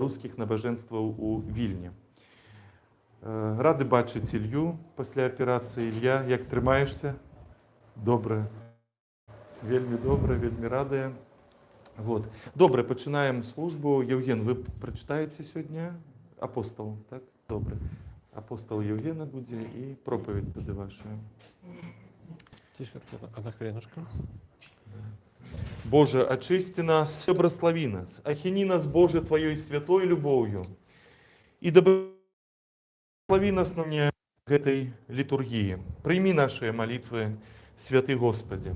русских набажэнстваў у Вільні. Рады бачыць Ілью пасля аперацыі. Ілья, як трымаешься? Добра. Вельмі добра, вельмі радыя. Вот. Добра, пачынаем службу. Евген, вы прачытаеце сёння апостол, так? Добра. Апостол Евгена будзе і пропаведь тады ваша. Одна хвилиночку. Боже, очисти нас, благослови нас, охини нас, Боже, Твоей святой любовью, и да благослови нас на мне этой литургии. Прими наши молитвы, святый Господи.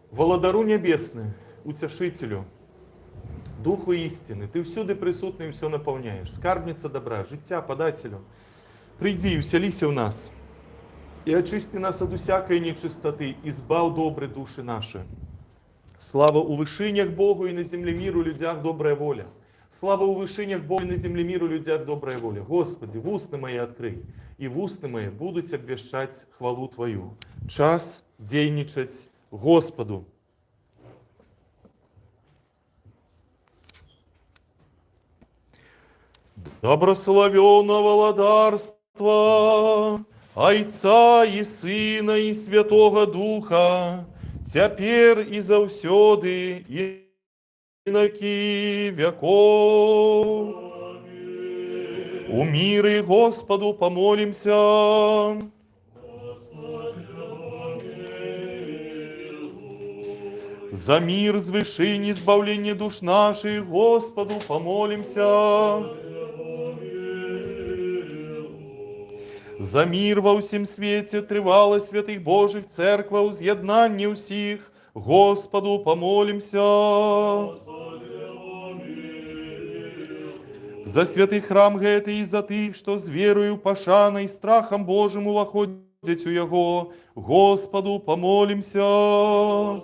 Володару небесный, утешителю, Духу истины, Ты всюду присутный и все наполняешь, скарбница добра, життя подателю, приди и вселися в нас, и очисти нас от усякой нечистоты, избав добрые души наши. Слава у вышинях Богу и на земле миру людях добрая воля. Слава у вышинях Богу и на земле миру людях добрая воля. Господи, в устны мои открый, и в устны мои будут обвещать хвалу Твою. Час дейничать Господу. Добрословенного владарства, Отца и Сына и Святого Духа, теперь и заўсёды, и на веки веков. У мире Господу помолимся. За мир с вышини избавление душ наших Господу помолимся. За мир во всем свете, тривалость святых Божих церкваў, з'єднання усіх, Господу помолимся. За святый храм гэты и за тых, что с верою, пашаной, страхом Божим уваходять у Его, Господу помолимся.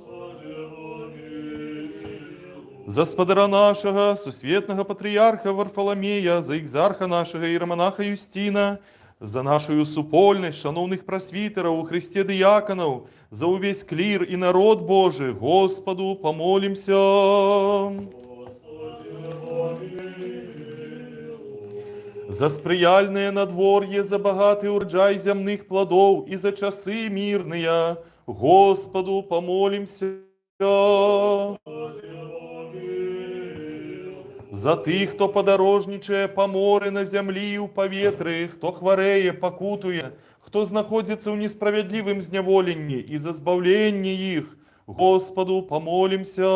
За спадара нашего, сусветного патріарха Варфоломея, за экзарха нашего иеромонаха Юстина, за нашу супольность, шановных просвитеров у Христе диаконов, за увесь клир и народ Божий, Господу помолимся. За сприяльное надворье, за богатый урожай земных плодов и за часы мирные, Господу помолимся. За тых, хто подорожнічае па моры на зямлі і ў паветры, хто хварэе, пакутуе, хто знаходзіцца ў несправядлівым зняволенні і за збаўленне іх, Господу помолимся.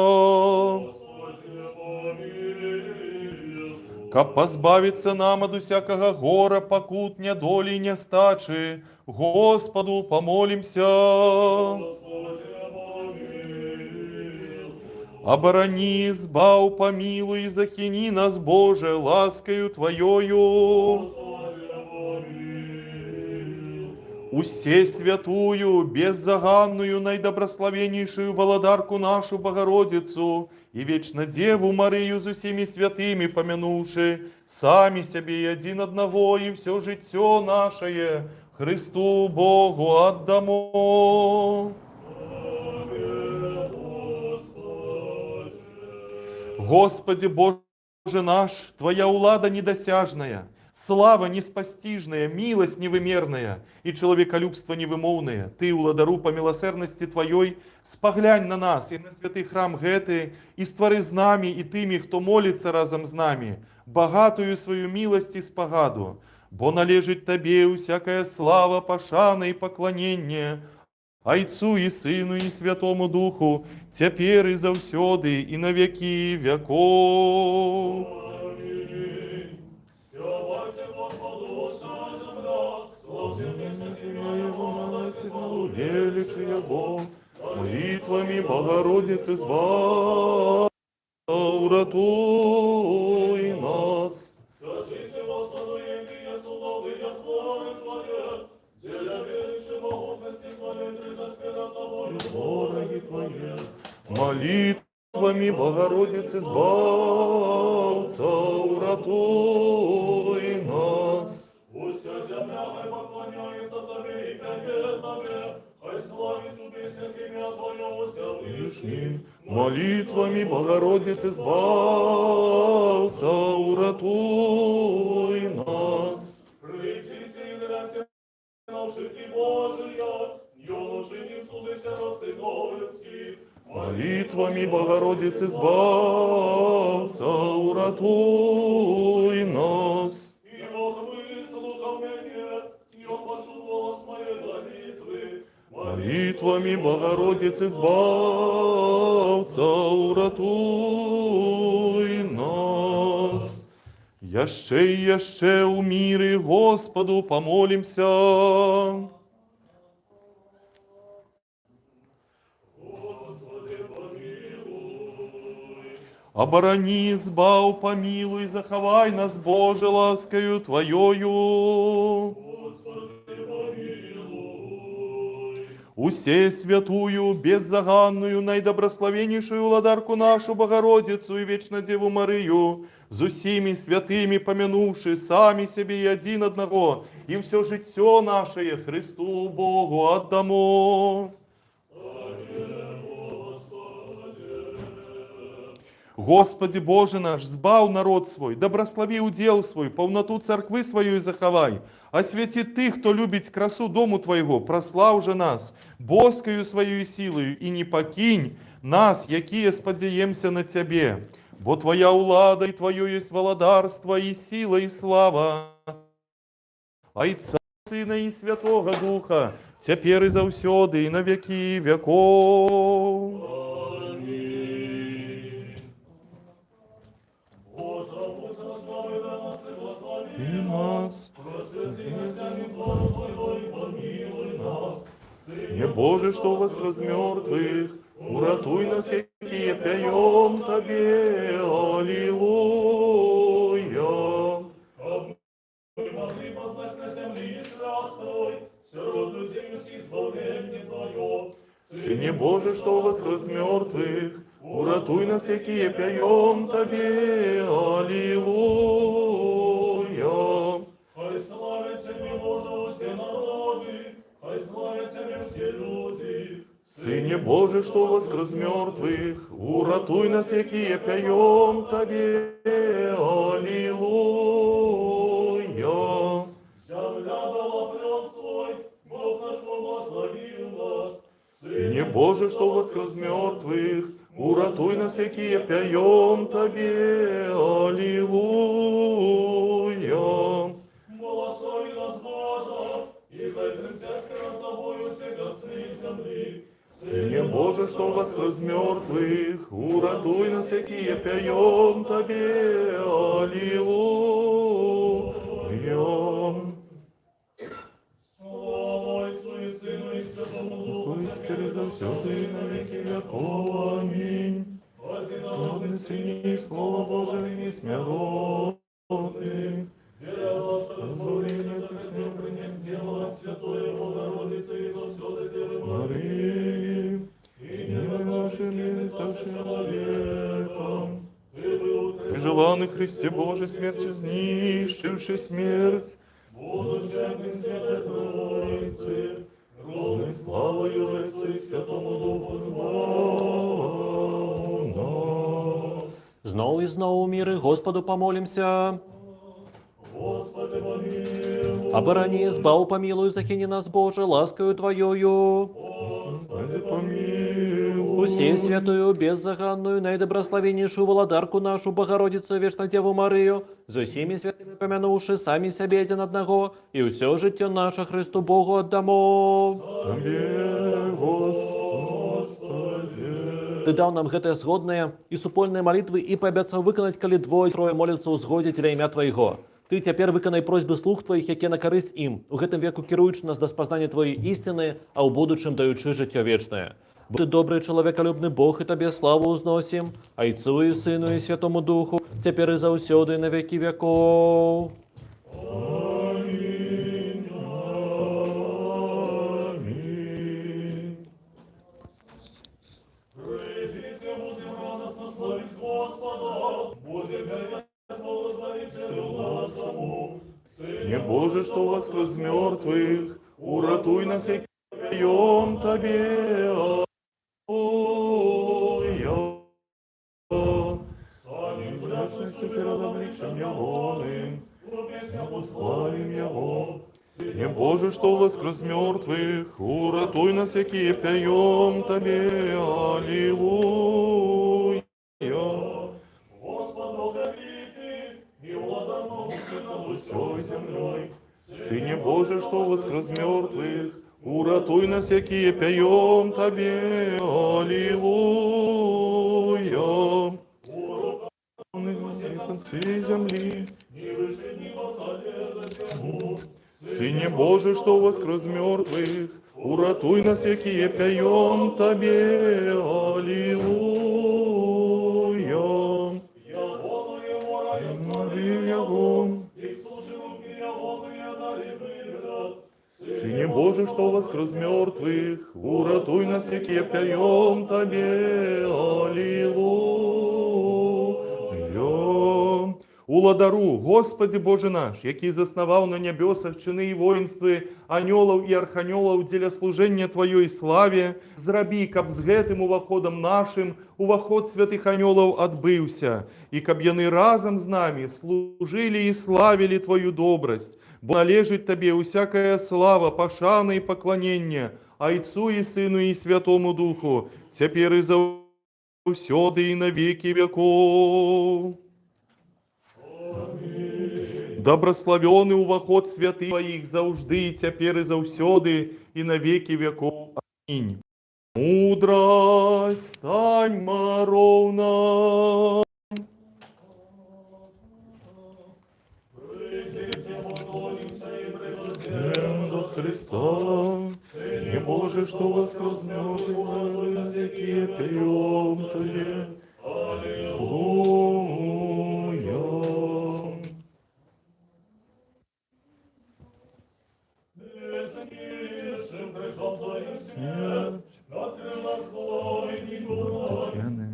Каб пазбавіцца нам ад усякага гора, пакут, нядолі і нястачы, Господу помолимся. Оборони, избав, помилуй, и захини нас, Боже, ласкою Твоею. Усе святую, беззаганную, наидобрословеннейшую володарку нашу Богородицу и вечно Деву Марию с усеми святыми помянувши, сами себе и один одного, и все житье наше Христу Богу отдамо. Господи Боже наш, Твоя улада недосяжная, слава неспостижная, милость невымерная и человеколюбство невымовное. Ты, уладару по милосердности Твоей, споглянь на нас и на святый храм гэты, и створи з нами и тыми, кто молится разом с нами, богатую свою милость и спогаду, бо належит Тебе усякая слава, пошана и поклонение, Отцу и Сыну и Святому Духу, теперь и завсёды, и на веки веков. Аминь. Величи Его, молитвами Богородицы сбав, уратуй нас. Скажите, Господу, имя судовый, я Твой Твое, деля величи могутности Твоей, трижа спина Тобою, Вороги Твои, молитвами Богородицы Збавца, уратуй нас. Пусть вся земля хай поклоняется Тебе и пяет Тебе, хай славит у песен имя Твое Всевышний, Молитвами Богородицы Збавца, уратуй нас. Прийдіть і гляньте на вшитки Божия, юноши судися на синовецьких. Молитвами Богородицы Збавца, уратуй нас. І Бог вислухав мене, і почув голос моєї молитви. Молитвами Богородицы Збавца, уратуй нас. Яще і яще у мірі Господу помолимся. Господи, помилуй. Оборони, збав, помилуй, заховай нас, Боже, ласкою Твоєю. Господи, помилуй. Усе святую, беззаганную, наидобрословеннейшую владарку нашу Богородицу и вечно Деву Марию, з усіми святыми помянувши сами себе и один одного, и все життя наше Христу Богу отдамо. Господи Боже наш, збав народ свой, доброслови удел свой, полноту церкви свою и заховай. Освяти тых, кто любит красу дому Твоего, прослав же нас, боскою своей силою, и не покинь нас, якие сподзеемся на Тебе. Бо Твоя улада и Твое есть володарство, и сила, и слава. Отца, Сына и Святого Духа, теперь и завсёды, и на веки веков. Боже, будь слави для нас і благослови И нас, просветли гостями плану Твоего и помилуй нас. не Боже, что воскрес мертвых, уратуй нас, якие пьем Тебе, аллилуйя. Мы могли познать на земле шлях Твой, сирот людей избавление Твое. Сыне Боже, что воскрес мертвых, уратуй нас, якие пьем Тебе, аллилуйя. Хай славят Тебе, Боже, все народы, хай славят Тебе все люди. Сыне Боже, что воскрес мертвых, уратуй нас, якие пьем Тебе, аллилуйя. Земля дала плод свой, Бог наш благословил нас. Сыне Боже, что воскрес мертвых, уратуй нас, якие пьем Тебе, аллилуйя. Благослови нас, Боже, и хай тремтят перед Тобою все концы земли. Сыне Боже, что воскрес мертвых, уратуй нас, якие пьем Тебе, аллилуйя. Слава Отцу и Сыну и Святому Духу, Будь теперь и завсёды и на веки веков. Аминь. Родный Сыне и Слово Божие несмиротный. Веря ваше избавление, захотел принять дело от Святой Богородицы и завсёды Девы Марии, и не нашими ставшим человеком. Ты был Приживанный Христе Божий, смертью знищивший смерть, будучи один Святой Троицы, кровной славою Отцу и Святому Духу збав нас. Знову і знову міри Господу помолимся. Господи, помилуй. Оборони, збав, помилуй, захини нас, Боже, ласкою Твоєю. Господи, помилуй. Усей святую, беззаганную, наидобрословеннейшую владарку нашу, Богородицу, вечно Деву Марию, за усіми святими помянувши самі себе один одного, і все життя наше Христу Богу отдамо. Тебе, Господи. Ты дал нам гэтые згодные и супольные молитвы и пообяцал выконать, коли двое-трое молятся у згоде для імя Твоего. Ты теперь выконай просьбы слуг Твоих, які на користь им, у гэтым веку кіруючи нас до спознання Твоей істини, а у будучим даючи життя вечное. Бо Ты добрый, человеколюбный Бог, и Тебе славу узносим, Отцу и Сыну и Святому Духу, теперь и заусёды и на веки веков. Аминь. Аминь. Придите, будем радостно славить Господа, будем пять благословителю нашему. Не Боже, что воскрес мертвых, уратуй нас, и пьем Тебе, аллилуйя. Христу перед обличием Ягоным, славим Его. Не Боже, что воскрес мертвых, уратуй нас, якие пьем Тебе, Аллилуйя. Господу великий, и владану над усей землей. Сыне Боже, что воскрес мертвых, уратуй нас, якие пьем Тебе, Аллилуйя. Концы земли, Сыне Боже, что воскрес мертвых, уратуй нас, якие пьем Тебе, Аллилуйя. Сыне Боже, что воскрес мертвых, уратуй нас, якие пьем Тебе, Аллилуйя. Уладару, Господи Боже наш, який заснаваў на нябёсах чыны і воінствы анёлаў і арханёлаў дзеля служэння Тваёй славе, зрабі, каб з гэтым уваходам нашым уваход святых анёлаў адбыўся, і каб яны разам з намі служылі і славілі Твою добрасць, бо належыць Табе усякая слава, пашана і пакланенне, Айцу і Сыну і Святому Духу, цяпер і заўсёды і на векі веков. Доброславёны уваход святых Твоих заўжды, цяпер і заўсёды, і на векі веков. Амінь. Мудрость, стань мароўна. До Христа, не Боже, что воскрес мертвых, нас якие пьем Тебе. Аллилуйя. Татьяны,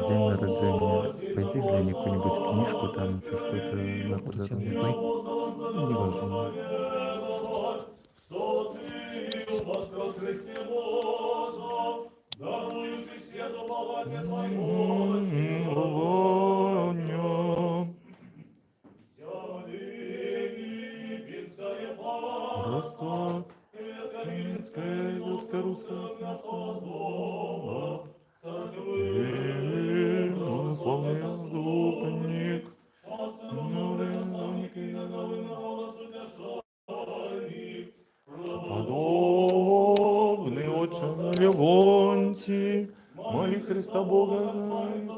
день народжения. Пойди глянь какую-нибудь книжку, там что-то на подарунок. Неважно. Росток, Каменская, Русская, славный заступник, подобный Отче Левонтий, моли Христа Бога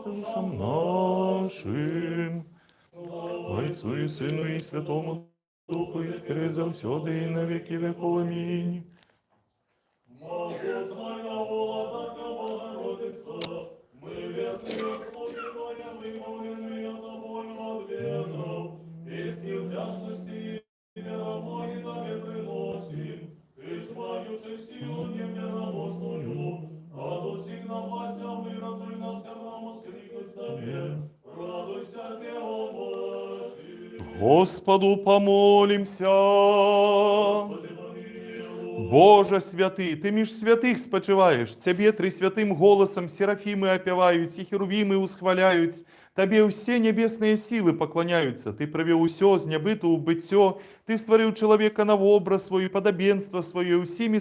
слышим нашим, Отцу и Сыну и Святому Духу, и теперь завсёды и на веки веков. Аминь. Господу помолимся. Боже святый, Ты між святых спочиваєш, Тебе трисвятим голосом серафимы опявають, і херувими усхваляють, Тебе все небесные силы поклоняются, Ты провел усё з небыту у быццё, Ты створил человека на образ свой, подобенство свое, усіми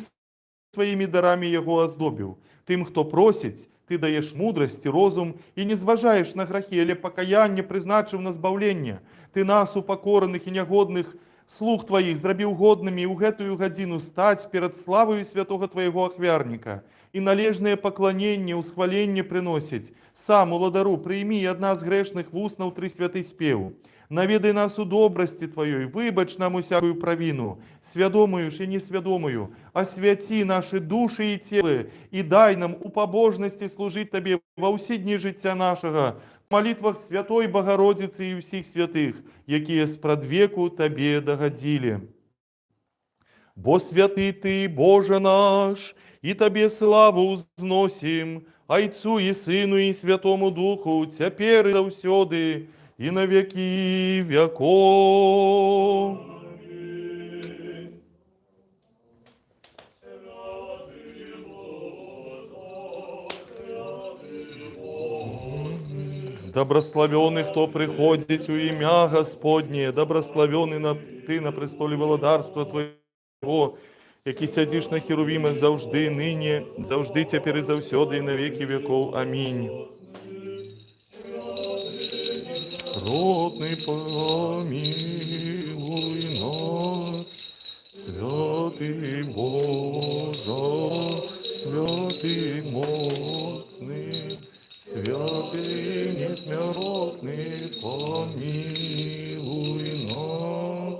своими дарами его оздобил. Тим, хто просить, Ти даєш мудрость і розум, і не зважаєш на грахи, але покаяння призначив на збавлення. Ти нас, упокорених і нягодних, слуг Твоих зрабіў годнымі і ў гэтую гадзіну стаць перад славою святого Твоего ахвярніка і належнае пакланенне, усхваленне прыносіць. Сам, уладару, прыймі ад нас грэшных вуснаў тры святы спеў. Наведай нас у добрасці Твоёй, выбач нам усякую правіну, свядомую ж і несвядомую, асвяці наши души і целы, і дай нам у побожнасці служыць Табе ва ўсе дні жыцця нашага, в молитвах Святой Богородицы и всіх святых, якія спрадвеку Табе дагадзілі. Бо святы Ты, Боже наш, і Табе славу узносім, Айцу і Сыну і Святому Духу, цяпер і заўсёды, і на веки веков. Добрословенный, кто приходит у имя Господне, добрословенный Ты на престоле володарства Твоего, який сядешь на херувимах завжди, нині, завжди, тепер і завсёды, і на веки веков. Аминь. Родный, помилуй нас, святый Боже, святый моцный, святый несмертный, помилуй нас.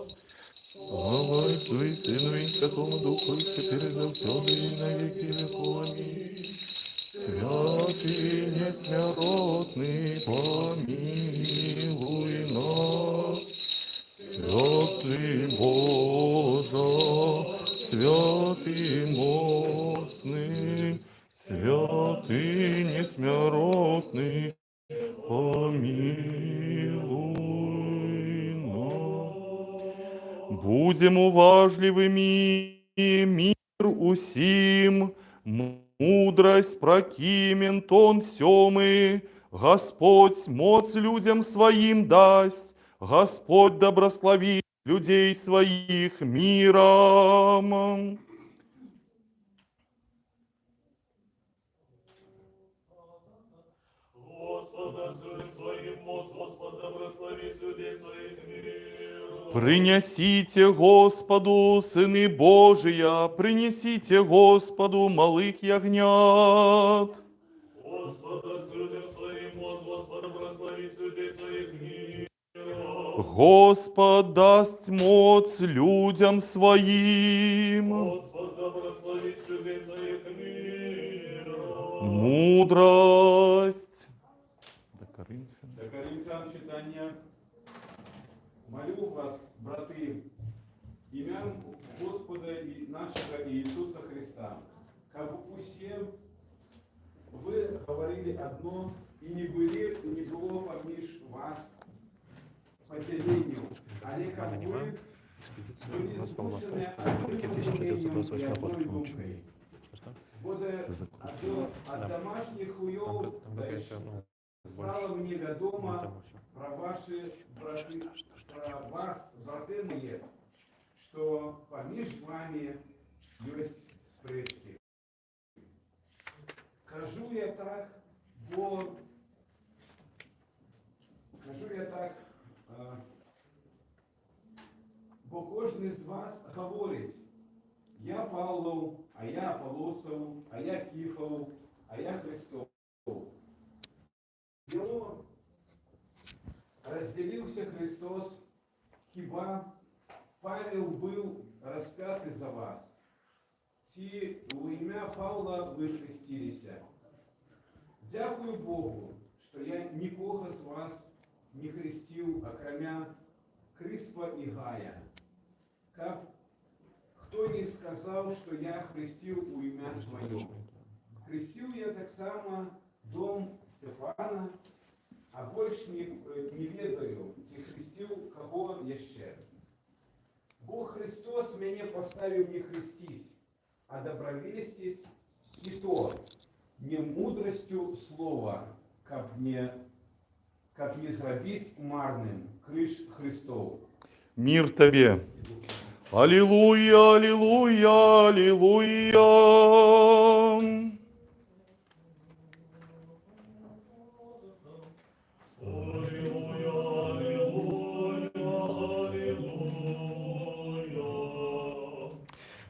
Слава Отцу и Сыну и Святому Духу, и теперь и завсёды, и на веки веков. Аминь. Святый несмертный, помилуй нас. Святый Боже, святый моцный, святый несмертный, помилуй нас. Будем уважливыми, мир усим, мудрость прокимен тон сёмы, Господь моц людям своим дасть, Господь добрословит людей своих миром. Господа, Сыном Своим, мост, Господь, добрословить людей своих миром. Принесите Господу, сыны Божия, принесите Господу малых ягнят. Господа, с людям своим, мост, Господь, добрословить людей своих миром. Господь даст моц людям своим. Господь, добрословить людей своих миром. Мудрость. До Коринфян. До Коринфян читання. Молю вас, брати, ім'ям Господа і нашого Ісуса Христа, как усе вы говорили одно, и не было поміж вас поделению, але как вы были слушаны одним разумением и одной душой. Буде от домашних хуйов стало мне ведомо про ваши браты, про вас, браты мои, что поміж вами есть спречки. Кажу я так, бо кожен з вас говорить: я Павлов, а я Аполосов, а я Кифов, а я Христов. Йому розділився Христос, хіба Павел був розп'ятий за вас? Ці у ім'я Павла ви хрестилися. Дякую Богу, що я нікого з вас не хрестив, окромя Криспа і Гая. Как хто не сказав, що я хрестив у ім'я своє. Хрестив я так само дом Стефана, а больше не ведаю, ці хрестив кого ще. Бог Христос мене поставив не хрестить, а добровестить, и то не мудростью слова, как не зробить марным крыш Христов. Мир тебе. Аллилуйя, аллилуйя, аллилуйя.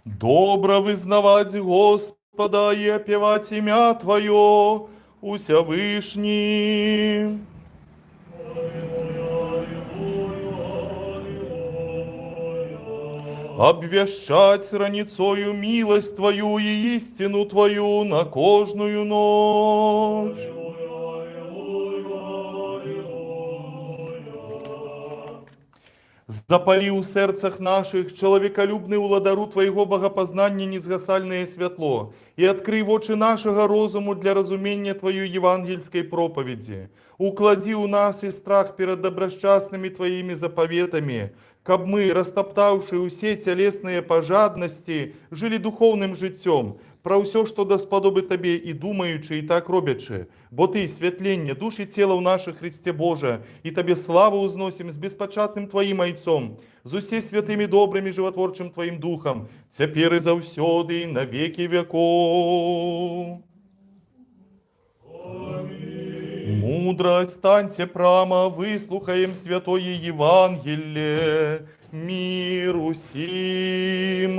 Добро вызнавать Господа и опевать имя Твое, уся вышний. Обвещать раницою милость Твою и истину Твою на кожную ночь. Запали у сердцах наших человеколюбный уладару Твоего богопознания незгасальное светло, и открый в очи нашего розуму для разумения Твою евангельской проповеди. Уклади у нас и страх перед добросчастными Твоими заповедами, каб мы, растоптавши усе цялесныя пажаднасці, жылі духовным жыццём, пра ўсё, што даспадобы табе і думаючы, і так робячы. Бо ты святленне душ і цела ў нашых Христе Божа, і табе славу узносім з беспачатным тваім айцом, з усе святымі добрымі жыватворчым тваім духам, цяпер і заўсёды, і на векі векоў. Мудрость, станьте прямо, выслухаем святое Евангелие, мир усім.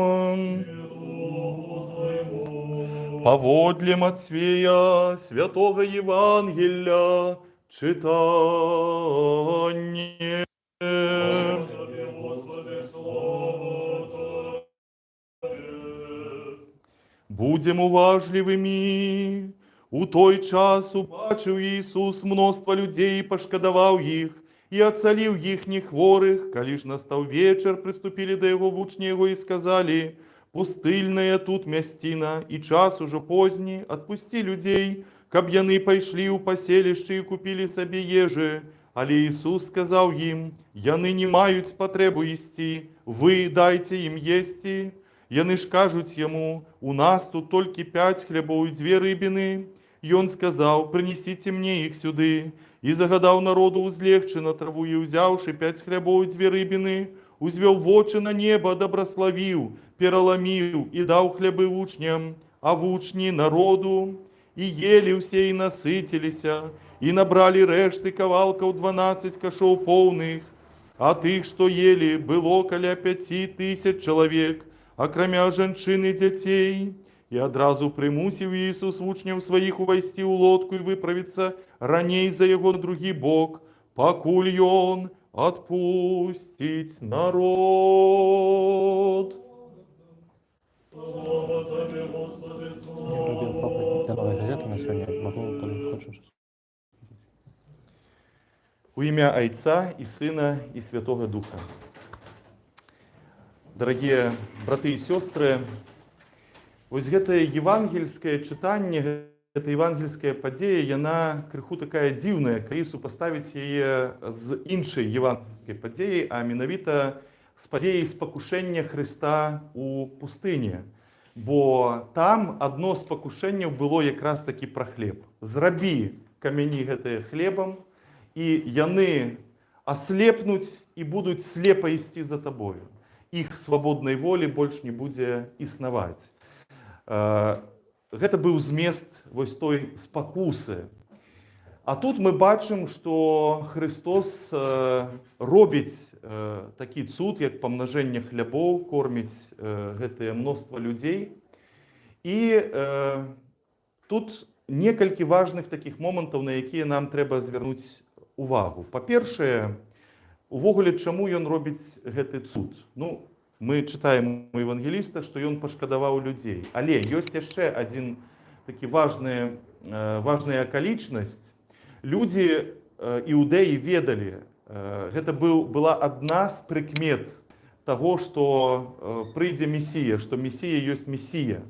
Поводле Матфея, святого Евангелия, читание. Будем уважливыми. У той час убачив Ісус мноства людей, пошкодовав їх, і оцалив їхніх хворих. Коли ж настав вечір, приступили до його вучні його і сказали: пустильная тут мясціна, і час уже поздний, отпусти людей, каб яны пайшли у поселище і купили собі ежи. Але Ісус сказав їм: яны не мають потребу їсти, ви дайте їм єсти. Яны ж кажуть йому: у нас тут тільки 5 хлібов і 2 рибини. І он сказав: принесите мне їх сюди. І загадав народу узлегчи на траву, і взявши 5 хлібов і 2 рибини, узвел в очі на небо, добрословив, переломив і дав хліби учням, а учні народу. І ели все, і наситилися, і набрали решти кавалков 12 кошов повних. А тих, що ели, було каля 5000 чоловік, окромя женщин і дітей. І одразу примусив Ісус учнів своїх увойти у лодку і виправитися раней за його на другий бок, покуль он отпустить народ. Слава тобі, Господи, слава. Я робил проповедь для новой газеты на сегодня. Могу, там хочешь? У ім'я Отця і Сина і Святого Духа. Дорогие браты і сестры, вось гэтае евангельскае чытанне, гэта евангельская падзея, яна крыху такая дзіўная, калі супаставіць яе з іншай евангельскай падзеяй, а менавіта з падзеяй спакушэння Хрыста у пустыні. Бо там адно з пакушэнняў было якраз такі пра хлеб. Зрабі камяні гэтыя хлебам, і яны аслепнуць і будуць слепа ісці за табою. Іх свабоднай волі больш не будзе існаваць. Гэта быў змест вось той спакусы. А тут мы бачым, што Христос робіць такі цуд, як памнажэнне хлябоў, корміць гэтае мноства людзей. І тут некалькі важных такіх момантаў, на якія нам трэба звярнуць увагу. Па-першае, увогуле, чаму ён робіць гэты цуд? Ну, мы чытаем у евангеліста, што ён пашкадаваў людзей. Але ёсць яшчэ адзін такі важная акалічнасць. Людзі, іудэі ведалі, гэта была адна з прыкмет таго, што прыйдзе Месія, што Месія ёсць Месія.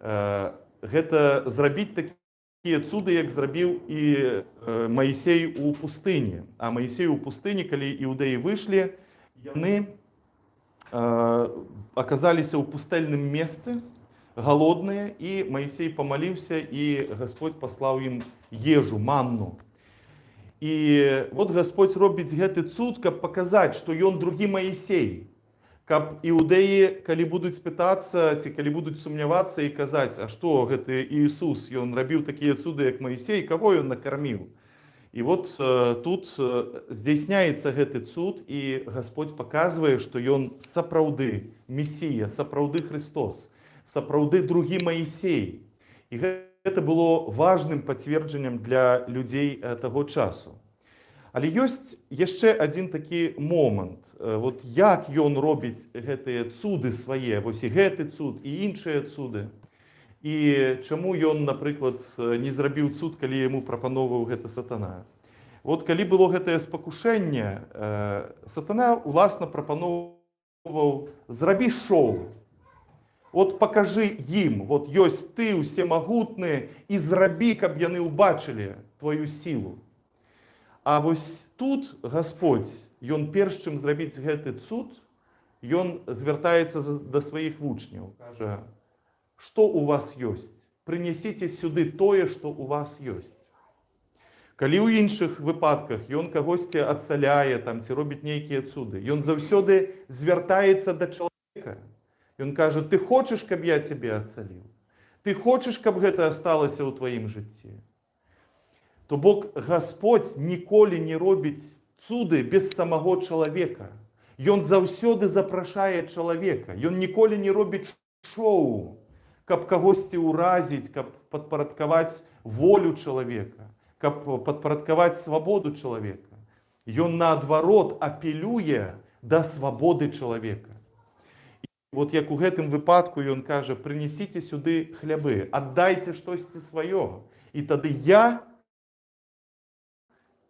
Гэта зрабіць такія цуды, як зрабіў і Маісей у пустыні. А Маісей у пустыні, калі іудэі выйшлі, яны аказаліся ў пустэльным месцы, галодныя, і Маісей памаліўся, і Гасподзь паслаў ім ежу, манну. І вот Гасподзь робіць гэты цуд, каб паказаць, што ён другі Маісей. Каб іудэі, калі будуць пытацца, ці калі будуць сумнявацца і казаць: а што гэты Ісус, ён рабіў такія цуды, як Маісей, каго ён накарміў? І вот тут здзяйсняецца гэты цуд, і Гасподзь паказвае, што ён сапраўды Месія, сапраўды Христос, сапраўды другі Маісей. І гэта было важным пацверджаннем для людзей таго часу. Але ёсць яшчэ адзін такі момант. Вот як ён робіць гэтыя цуды свае, вось і гэты цуд, і іншыя цуды. І чаму ён, напрыклад, не зрабіў цуд, калі яму прапаноўваў гэта сатана. Вот калі было гэтае спакушэнне, сатана уласна прапаноўваў: зрабі шоу. Вот пакажы ім, вот ёсць ты, усемагутны, і зрабі, каб яны ўбачылі тваю сілу. А вось тут Господь, ён перш чым зрабіць гэты цуд, ён звяртаецца да сваіх вучняў, кажа: што у вас ёсць? Прынясіце сюды тое, што у вас ёсць. Калі ў іншых выпадках ён кагосьці ацаляе там, ці робіць нейкія цуды, ён заўсёды звяртаецца да чалавека. Ён кажа: ты хочаш, каб я цябе ацаліў? Ты хочаш, каб гэта асталася ў тваім жыцці? То бок Господь ніколі не робіць цуды без самого чалавека. Ён заўсёды запрашае чалавека. Ён ніколі не робіць шоу, каб кагосьці ўразіць, каб падпарадкаваць волю чалавека, каб падпарадкаваць свабоду чалавека. Ён наадварот апелюе да свабоды чалавека. І вот як у гэтым выпадку ён кажа: прынесіце сюды хлябы, аддайце штосьці сваё, і тады я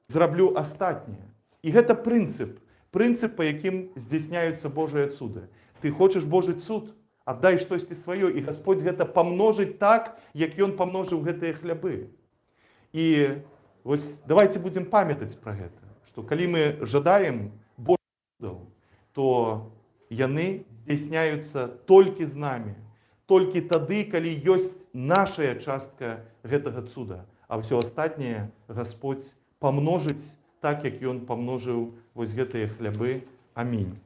зраблю астатняе. І гэта прынцып, па якім здзяйсняюцца Божыя цуды. Ты хочаш Божы цуд? Аддай штосьці сваё, і Господь гэта памножыць так, як ён памножыў гэтыя хлябы. І вось давайте будзем памятаць пра гэта, што калі мы жадаем Божых цудаў, то яны здзяйсняюцца толькі з намі, толькі тады, калі ёсць нашая частка гэтага цуда, а ўсё астатняе Господь памножыць так, як ён памножыў вось гэтыя хлябы. Амінь.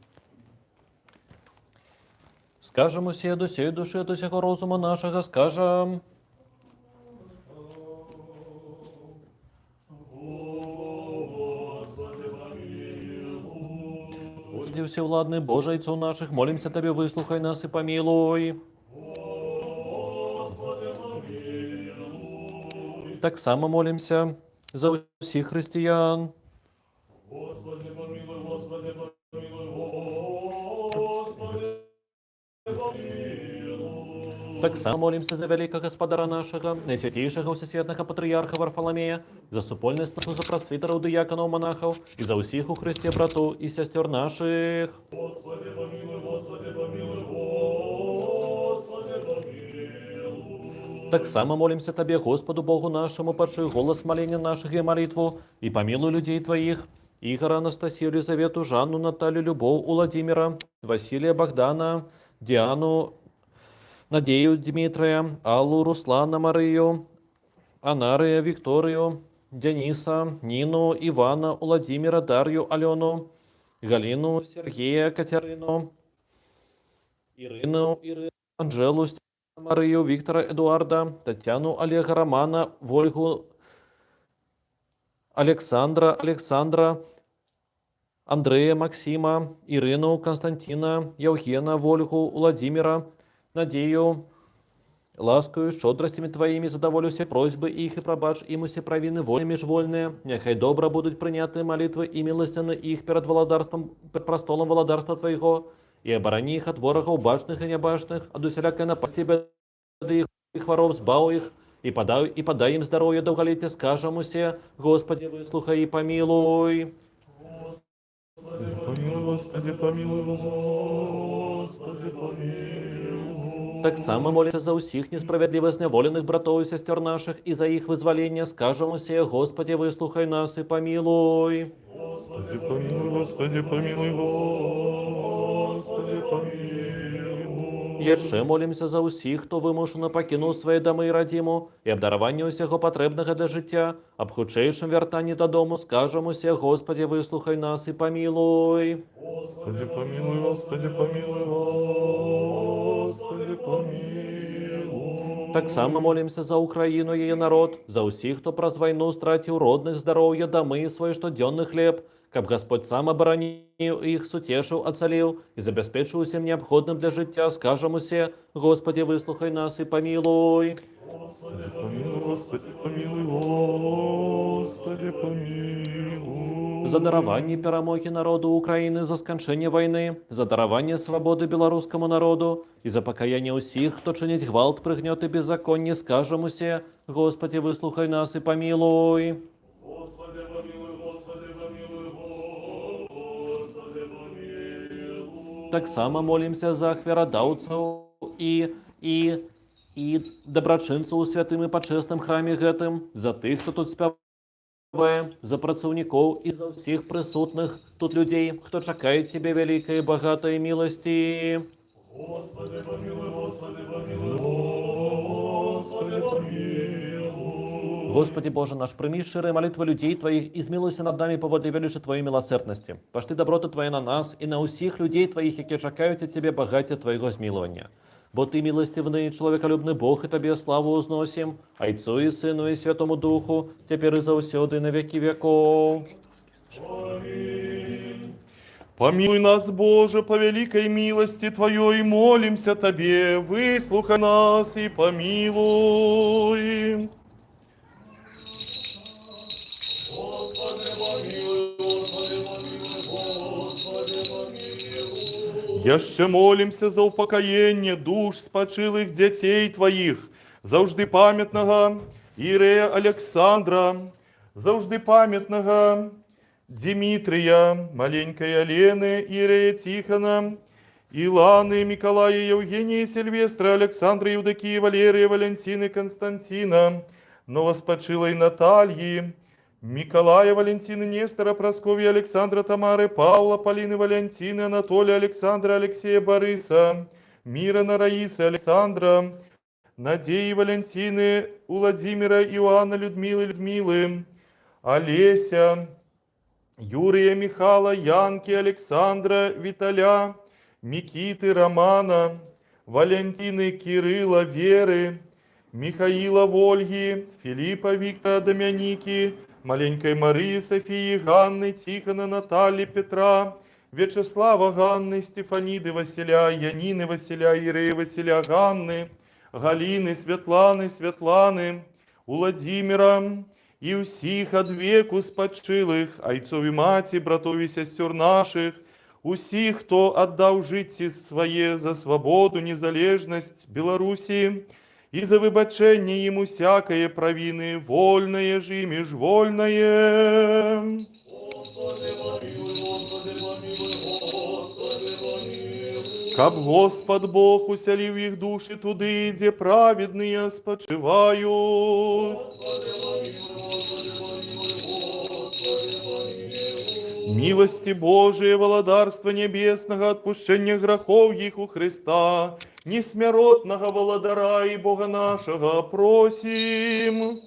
Скажем усе до сей души, до сяго розума нашага, скажем. Господи всевладный, Боже, Отцов наших, молимся Тебе, выслухай нас и помилуй. Так само молимся за усіх християн. Господи, помилуй, Господи, помилуй, Господи, помилуй. Так само молимся за великого Господара нашего, наисвятейшего Всесвятного Патриарха Варфоломея, за супольное статус за просвитеров, диаконов, монахов, и за усіх у Христе брату и сестер наших. Господи, помилуй, Господи, помилуй, Господи, помилуй. Так само молимся Тебе, Господу Богу нашему, почуй голос моления наших и молитву, и помилуй людей Твоих, Игоря, Анастасию, Елизавету, Жанну, Наталью, Любовь, Владимира, Василия, Богдана, Диану, Надею, Дмитрия, Аллу, Руслана, Марию, Анария, Викторию, Дениса, Нину, Ивана, Владимира, Дарью, Алену, Галину, Сергея, Катерину, Ирину, Анжелу, Марию, Виктора, Эдуарда, Татьяну, Олега, Романа, Вольгу, Александра, Андрея, Максима, Ирину, Константина, Евгена, Вольгу, Владимира, Надею, ласкою, щодростями Твоими задоволю все просьбы их и пробачь им все провины вольные межвольные. Нехай добро будут приняты молитвы и милостины их перед престолом владарства Твоего, и оборони их от ворогов башных и небашных, от усялякой напасти беды их воров, сбав их, и подай им здоровье долголетие, скажем усе: Господи, выслухай и помилуй. Помилуй, Господи, помилуй, Господи, помилуй. Так само молимся за усіх несправедливо зневоленных братов и сестер наших, и за их вызволение, скажем усе: Господи, выслухай нас и помилуй. Господи, помилуй, Господи, помилуй, Господи, помилуй. Яшчэ молимся за усіх, хто вимушено покинув свої доми і радіму, і обдарування усього потребного для життя, об хутчейшим вертанні додому, скажем усе: Господи, выслухай нас и помилуй. Господи, помилуй, Господи, помилуй, Господи, помилуй. Так само молимся за Україну і її народ, за усіх, хто праз війну стратив родних, здоров'я, доми і свой штоденний хліб, каб Господь сам оборонив их, сутешил, оцелил и забезпечил всем необходным для життя, скажем усе: Господи, выслухай нас и помилуй. Господи, помилуй, Господи, помилуй, Господи, помилуй. За дарование перемоги народу України, за скончання війни, за дарование свободы белорусскому народу и за покаяние усіх, хто чинить гвалт, пригнет и беззаконие, скажем усе: Господи, выслухай нас и помилуй. Господи, помилуй, Господи, помилуй, Господи, помилуй. Так само молимся за хверодавцев и доброчинцев у святым и почестным храме гэтым, за тых, хто тут спяває за працаўнікоў і за ўсіх прысутных тут людзей, хто чакае Цябе вялікай і багатай міласці. Господи, помилуй, Господи, помилуй, Господи, помилуй. Господи Боже наш, прыми шчырыя малітвы людзей Тваіх і змілуйся над намі паводле велічы Тваёй міласэрнасці. Пашты даброты Твае на нас і на ўсіх людзей Тваіх, якія чакаюць ад Цябе багацця Твайго змілавання. Бо Ты міласцівны і чалавекалюбны Бог, і Табе славу ўзносім, Айцу і Сыну і Святому Духу, цяпер і заўсёды на векі векоў. Помилуй нас, Боже, по великой милости Твоей, молимся Тебе, выслухай нас и помилуй. Господи, помилуй, Господи, помилуй, Господи, помилуй. Яще молимся за упокоение душ спочилых детей Твоих, завжди памятного Иерея Александра, завжди памятного Дмитрия, маленькой Алены, Иерея Тихона, Иланы, Миколая, Евгения, Сильвестра, Александра, Евдокии, Валерия, Валентины, Константина, новоспочилой Натальи, Миколая, Валентины, Нестора, Прасковья, Александра, Тамары, Павла, Полины, Валентины, Анатолия, Александра, Алексея, Бориса, Мирона, Раисы, Александра, Надеи, Валентины, Владимира, Иоанна, Людмилы, Олеся, Юрия, Михала, Янки, Александра, Виталя, Микиты, Романа, Валентины, Кирилла, Веры, Михаила, Вольги, Филиппа, Виктора, Домяники, маленькой Марии, Софии, Ганны, Тихона, Натальи, Петра, Вячеслава, Ганны, Стефаниды, Василя, Янины, Василя, Ирея, Василя, Ганны, Галины, Светланы, Владимира, и усіх ад веку спадчылых, айцові маці, братові сясцёр наших, усіх, хто аддаў жыцці свае за свабоду, незалежнасць Беларусі, і за выбачэнне ім усякае правіны, вольнае ж і міжвольнае. Господи, помилуй, Господи, помилуй, Господи, помилуй. Каб Господ Бог усяліў іх душы туды, дзе праведныя спачываюць. Господи, помилуй, Господи, помилуй, Господи, помилуй. Милости Божие, володарства небесного, отпущення грехов їх у Христа, несмяротного володара і Бога нашого просим.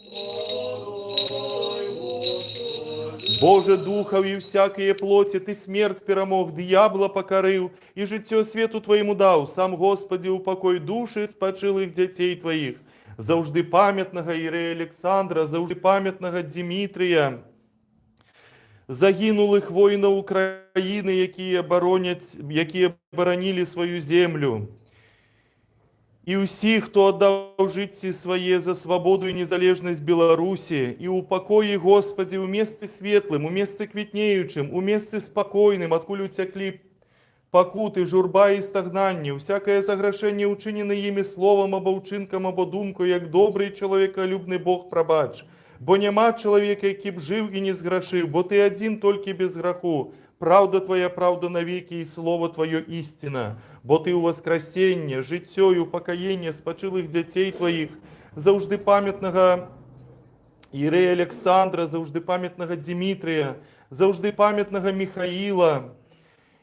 Боже, духов и всякие плоти, Ты смерть перемог, дьявола покорил, и життя свету Твоему дал. Сам, Господи, упокой души спочилых детей Твоих. Завжди пам'ятного Ірея Олександра, завжди пам'ятного Дмитрія, загинулих воїнів України, які боронили свою землю. І усіх, хто отдав житті своє за свободу і незалежність Білорусі, і упокої, Господи, у місці світлим, у місці квітнеючим, у місці спокійним, откуль утекли покуты, журба і стагнання, всякое заграшення, учинене їми словом, або вчинком, або думкою, як добрий чоловіколюбний Бог пробач. Бо нема чоловіка, який б жив і не зграшив, бо Ти один тільки без граху. Правда Твоя, правда навеки, и Слово Твое истина. Бо Ты у воскресенье, життя и упокоєння спочилих детей Твоих, завжди пам'ятного Ірея Олександра, завжди пам'ятного Дмитрія, завжди пам'ятного Михаїла,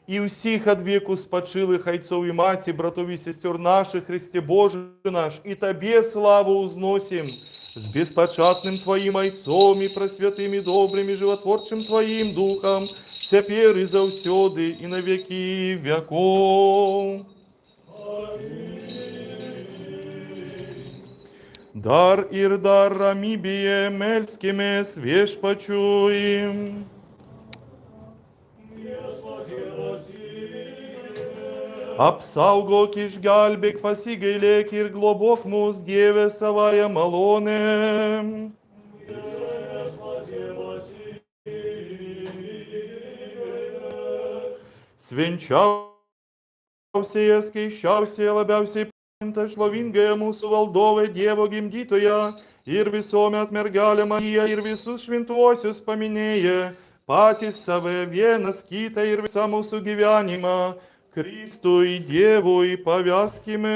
і усіх од веку спочилих айцов і маті, братов і сестер наших, Христе Боже наш, і Тебе славу узносим, с беспочатным Твоим айцом и просвятым и добрым и животворчим Твоим Духом, цяпер і заўсёды і на веки веков. Дар Ирдар Рамибие Мельскиме свеж почуем. Апсауго кишгальбек пасигай лекир глобок муз деве савая малоне. Свенчався, скищався, лабявся, пента шловінге мусу валдове дєво гімдітоя, ірвісоме отмергаля Марія, ірвісус швинтуосюс помінеє, патіс саве вєна скіта, ірвіса мусу гівяніма, Христу і Дєву і пов'язкіме.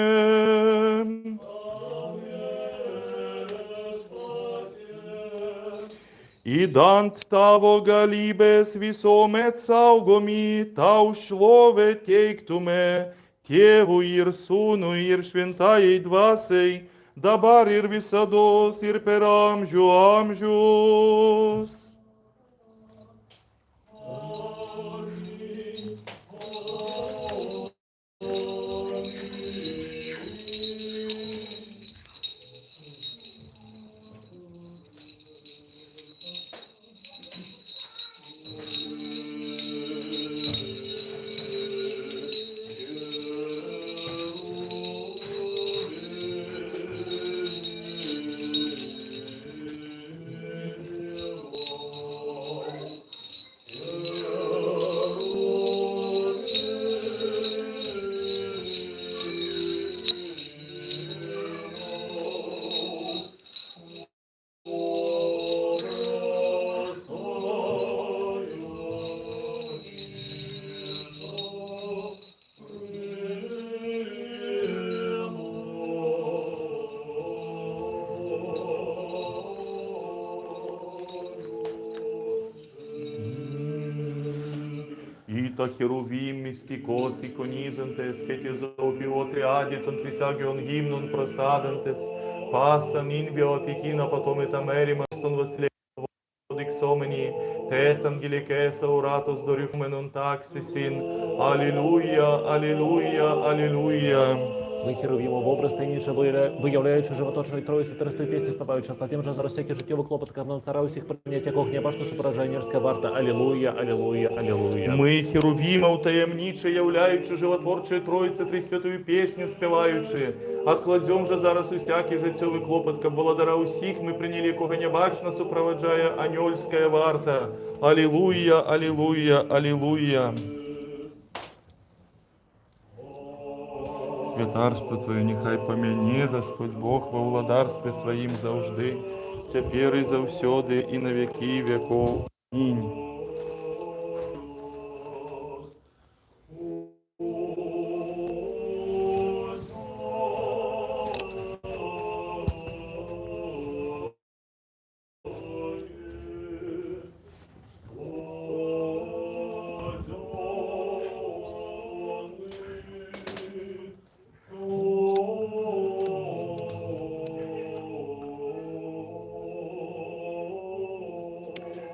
И дант того галибес висомет саугоми, таушлове тейктуме, теву ирсуну иршвентаей двасей, дабар ирвисадос ирперамжу амжус. Ita херувим мистикос иконизантес, хетизопиотри адитон трисагион гимнон просадантес, пасан инвио апикина потом это меримастон восследовал диксомени, тес ангеликеса уратос дорифменон таксисин, аллилуйя, аллилуйя, аллилуйя. Ми херувімо в образ таємниче виявляючи животочної Троїці, терестої пісні співаючи, кладім же зараз всякий життєвий клопот, кавном цара усіх прийняття когня, башну супереженерська варта. Аллилуйя, аллилуйя, аллилуйя. Ми херувіма утаємниче являючи животворчої Троїці, Трисвятую пісню співаючи, откладем же зараз усякий життєвий клопот, каб володара усіх ми прийняли, кого не бачно супроводжає аньольська варта. Аллилуйя, аллилуйя, аллилуйя. Святарство Твое нехай помяне, Господь Бог, во владарстве Своим завжди, цяпер і завсёды, і на веки веков. Аминь.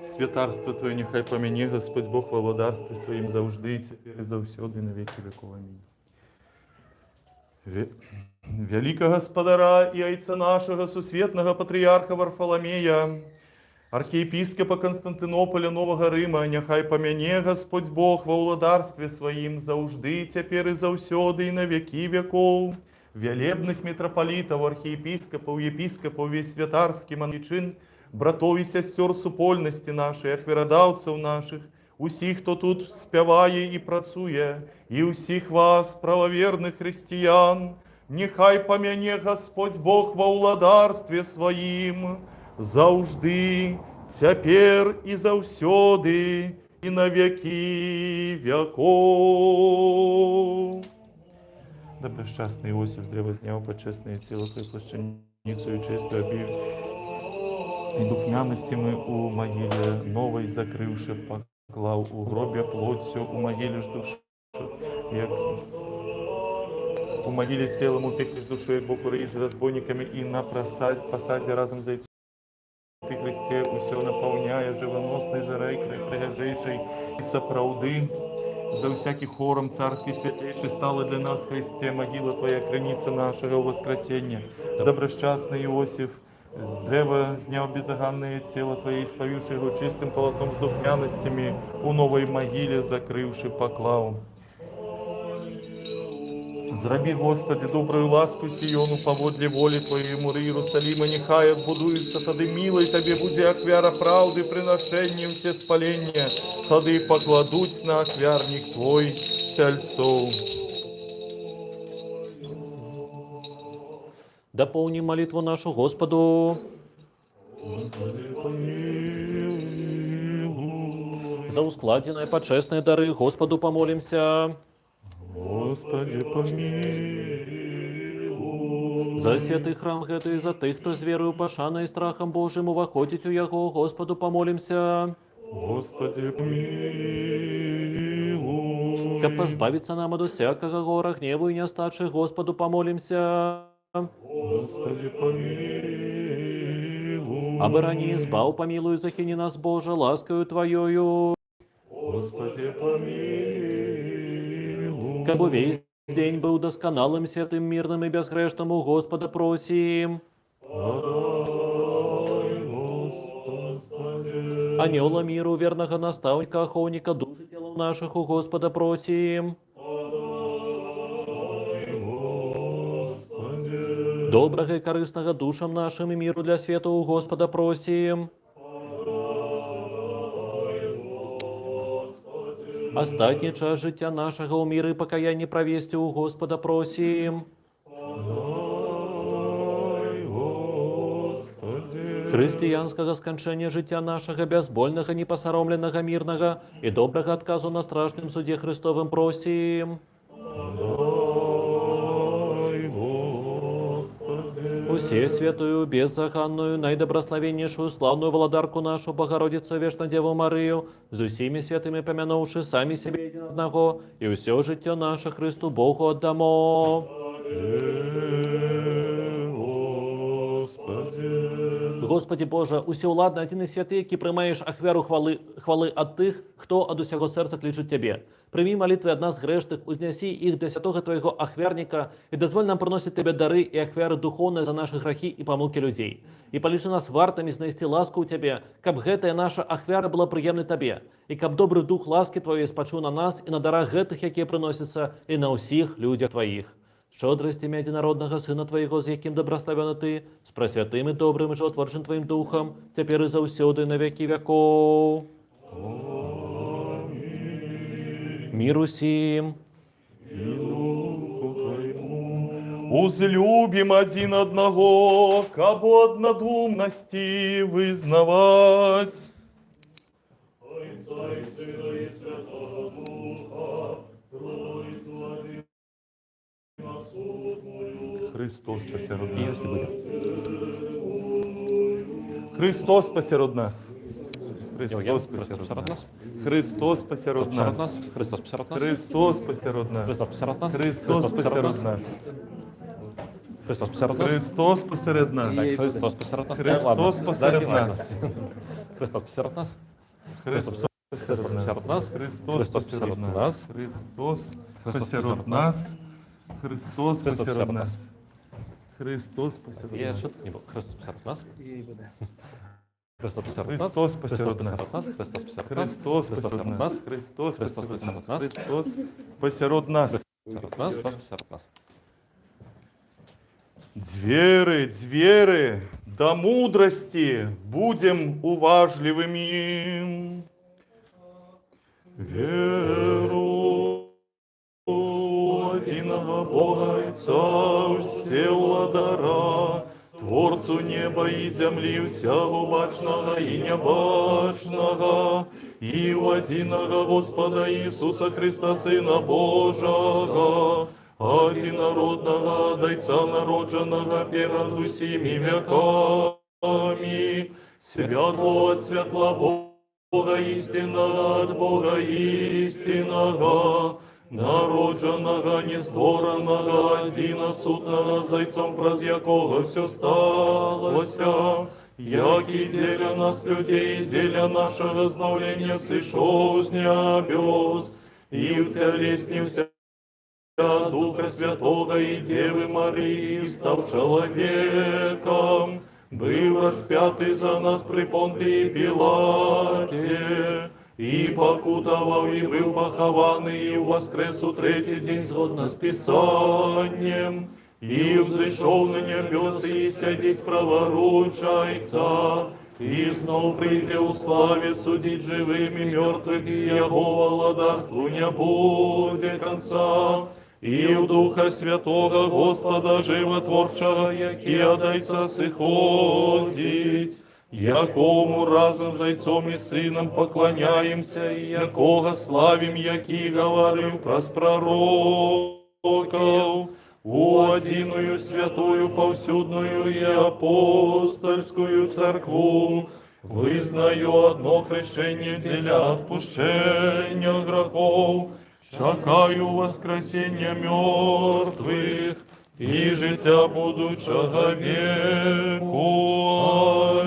Святарство Твое нехай помяне, Господь Бог, во владарстве Своим завжди, цяпер і завсёды, на веки веков. Аминь. Велика Господара и Ойца нашего, сусветного патриарха Варфоломея, архиепископа Константинополя, Нового Рима, нехай помяне Господь Бог во владарстве Своим завжди, цяпер і завсёды, и на веки веков. Велебных митрополитов, архиепископов, епископов, весь святарский монарчин, братов и сестер супольности нашей, ахвірадавців наших, усіх, хто тут співає і працює, і усіх вас, правоверних християн, нехай помяне Господь Бог во владарстве Своїм, завжди, цяпер і завсёды, і на веки веков. Да безчасний Іосиф з древа зняв почесне тіло Твоє плащаницею чистою обів, и духмяности мы у могиле новой закрывши, поклав у гробе плотью, у могиле ж душу, як у могиле целом упеклись душу, як Бог урыж разбойниками, и на посаде разом зайцу Ты, Христе, усё наполняя живоносной зарей пригожейшей и сопрауды, за всякий хором царский святлейший стала для нас, Христе, могила Твоя, крыница нашего воскресения. Добросчастный Иосиф, с древа зняв безоганное тело Твое, исповивши его чистым полотном с духмяностями, у новой могиле закрывши поклав. Зраби, Господи, добрую ласку Сиону, поводле воли Твоей, муры Иерусалима, нехай отбудуется, тады милой Тебе буде аквяра правды, приношением все спаления, тады покладуть на аквярник Твой цельцов. Дополни молитву нашу Господу. За ускладенные почестные дары Господу помолимся. Господи, помилуй. За святый храм гэты, за тых, хто з верою, пашанай і страхам Божым уваходзіць у яго, Господу помолимся. Господи, помилуй. Каб пазбавіцца нам ад усякага гора, гневу і нястачы, Господу помолимся. Господи, помилуй. Абарані, збаў, памілуй, захіні нас, Божа, ласкаю Твоёю. Господи, помилуй. Каб увесь дзень быў дасканалым, святым, мірным і бязгрэшным, у Господа просім. Подай, Господи. Анёла міру, вернага настаўніка, ахоўніка, душі целаў нашых, у Господа просім. Добрага і карыснага душам нашым і міру для свету, у Господа просім. Астатні час жыцця нашага ў міры і пакаянні правесці, у Господа просім. Дай, Господи. Хрысціянскага сканчэння жыцця нашага, бязбольнага, непасаромленага, мірнага і добрага адказу на страшным судзе Христовым просім. Дай, Господи. Усе святую, беззаганную, найдобраславеннейшую, славную владарку нашу, Богородицу, вечна Деву Марыю, з усімі святымі памянуўшы самі сябе адзін аднаго, і ўсё жыццё наше Христу Богу аддамо. Господи Боже, усеўладны, адзін і святы, які прымаеш ахвяру хвалы ад тых, хто ад усяго сэрца клічуць Цябе. Прымі малітвы ад нас грэшных, узнясі іх для святога Твайго ахвярніка і дазволь нам прыносіць Табе дары і ахвяры духоўныя за нашы грахі і памылкі людзей. І палічы нас вартамі знайсці ласку ў Цябе, каб гэтая наша ахвяра была прыемнай Табе, і каб добры дух ласкі Тваёй спачуў на нас і на дарах гэтых, якія прыносяцца, і на ўсіх людзях Тваіх. Шчодрасцямі адзінароднага Сына Твайго, з якім дабраславёны Ты, з прасвятым і добрым і жыватворчым Тваім Духам, цяпер і заўсёды на векі вякоў. Мир усім. Узлюбім адзін аднаго, каб у аднадумнасці вызнаваць. Отца и Сына и Святого Духа, Троицу один на суд мою. Христос посеред нас. Єсти буде. Христос посеред нас. Христос Христос посеред посеред нас. нас. Христос посеред нас. Христос посеред нас. Христос посеред нас. Христос посеред нас. Христос посеред нас. Христос посеред нас. Христос посеред нас. Так, Христос посеред нас. Христос Ладно, посеред давай, нас. Христос посеред нас. Христос посеред нас. Христос посеред нас. Христос Христос посеред посеред нас. Христос Христос посеред посеред нас. Христос посеред Я нас. що не був. Христос посеред нас. Христос посеред нас. Христос посеред нас. Христос посеред нас. Христос Христос посеред посеред нас. нас. Христос посеред нас. Посеред нас. Христос посеред нас. Дзверы, дзверы, до мудрости будем уважливыми. Веру единого Бога Отца Всевладара, Творцу неба и земли, всего бачного и небачного, и в единого Господа Иисуса Христа, Сына Божого, одинородного Дайца народженного перед усіми веками, святло от святла Бога истинного от Бога истинного, народженного, нестворенного, одиносутного Зайцом, праз якого все сталося, як і деля нас людей, деля нашего збавлення сишов з небес, і втелеснився Духа Святого и Девы Марии, став человеком, был распятый за нас при Понтии Пилате, и покутовал, и был похованный, и воскрес у третий день, згодно с Писанием, и взошел на небесы, и сядеть праворучайца, и снова прийде у славе судить живым и мертвых, и Его владарству не будет конца. И в Духа Святого Господа Животворчого, який одайца сиходить, якому разом з Отцом і Сином поклоняємося, і якого славим, який говорив праз пророков, у одиную святую повсюдную и апостольскую церкву, вызнаю одно хрещение для отпущения грехов, чекаю воскресения мертвых и життя будучого веку.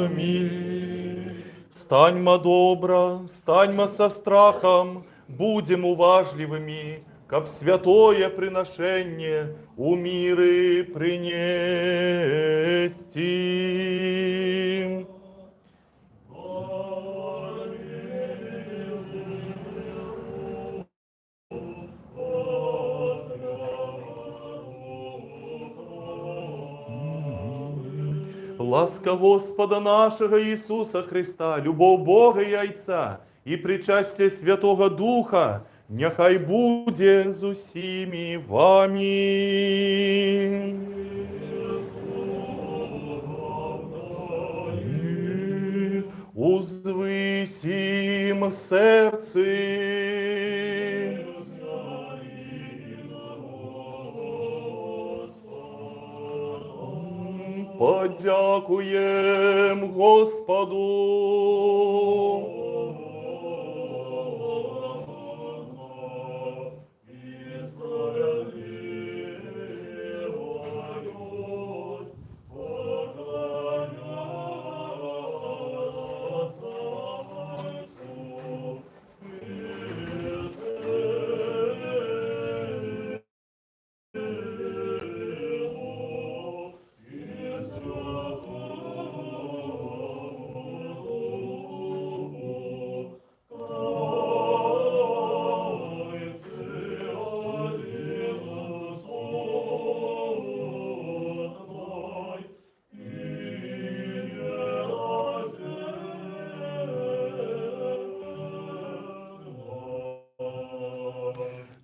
Аминь. Станьма добро, станьма со страхом, будем уважливыми, как святое приношение у миры принести. Ласка Господа нашего Иисуса Христа, любов Бога и Отца и причастие Святого Духа, нехай буде з усіми вами. Узвисім серці. Подякуєм Господу.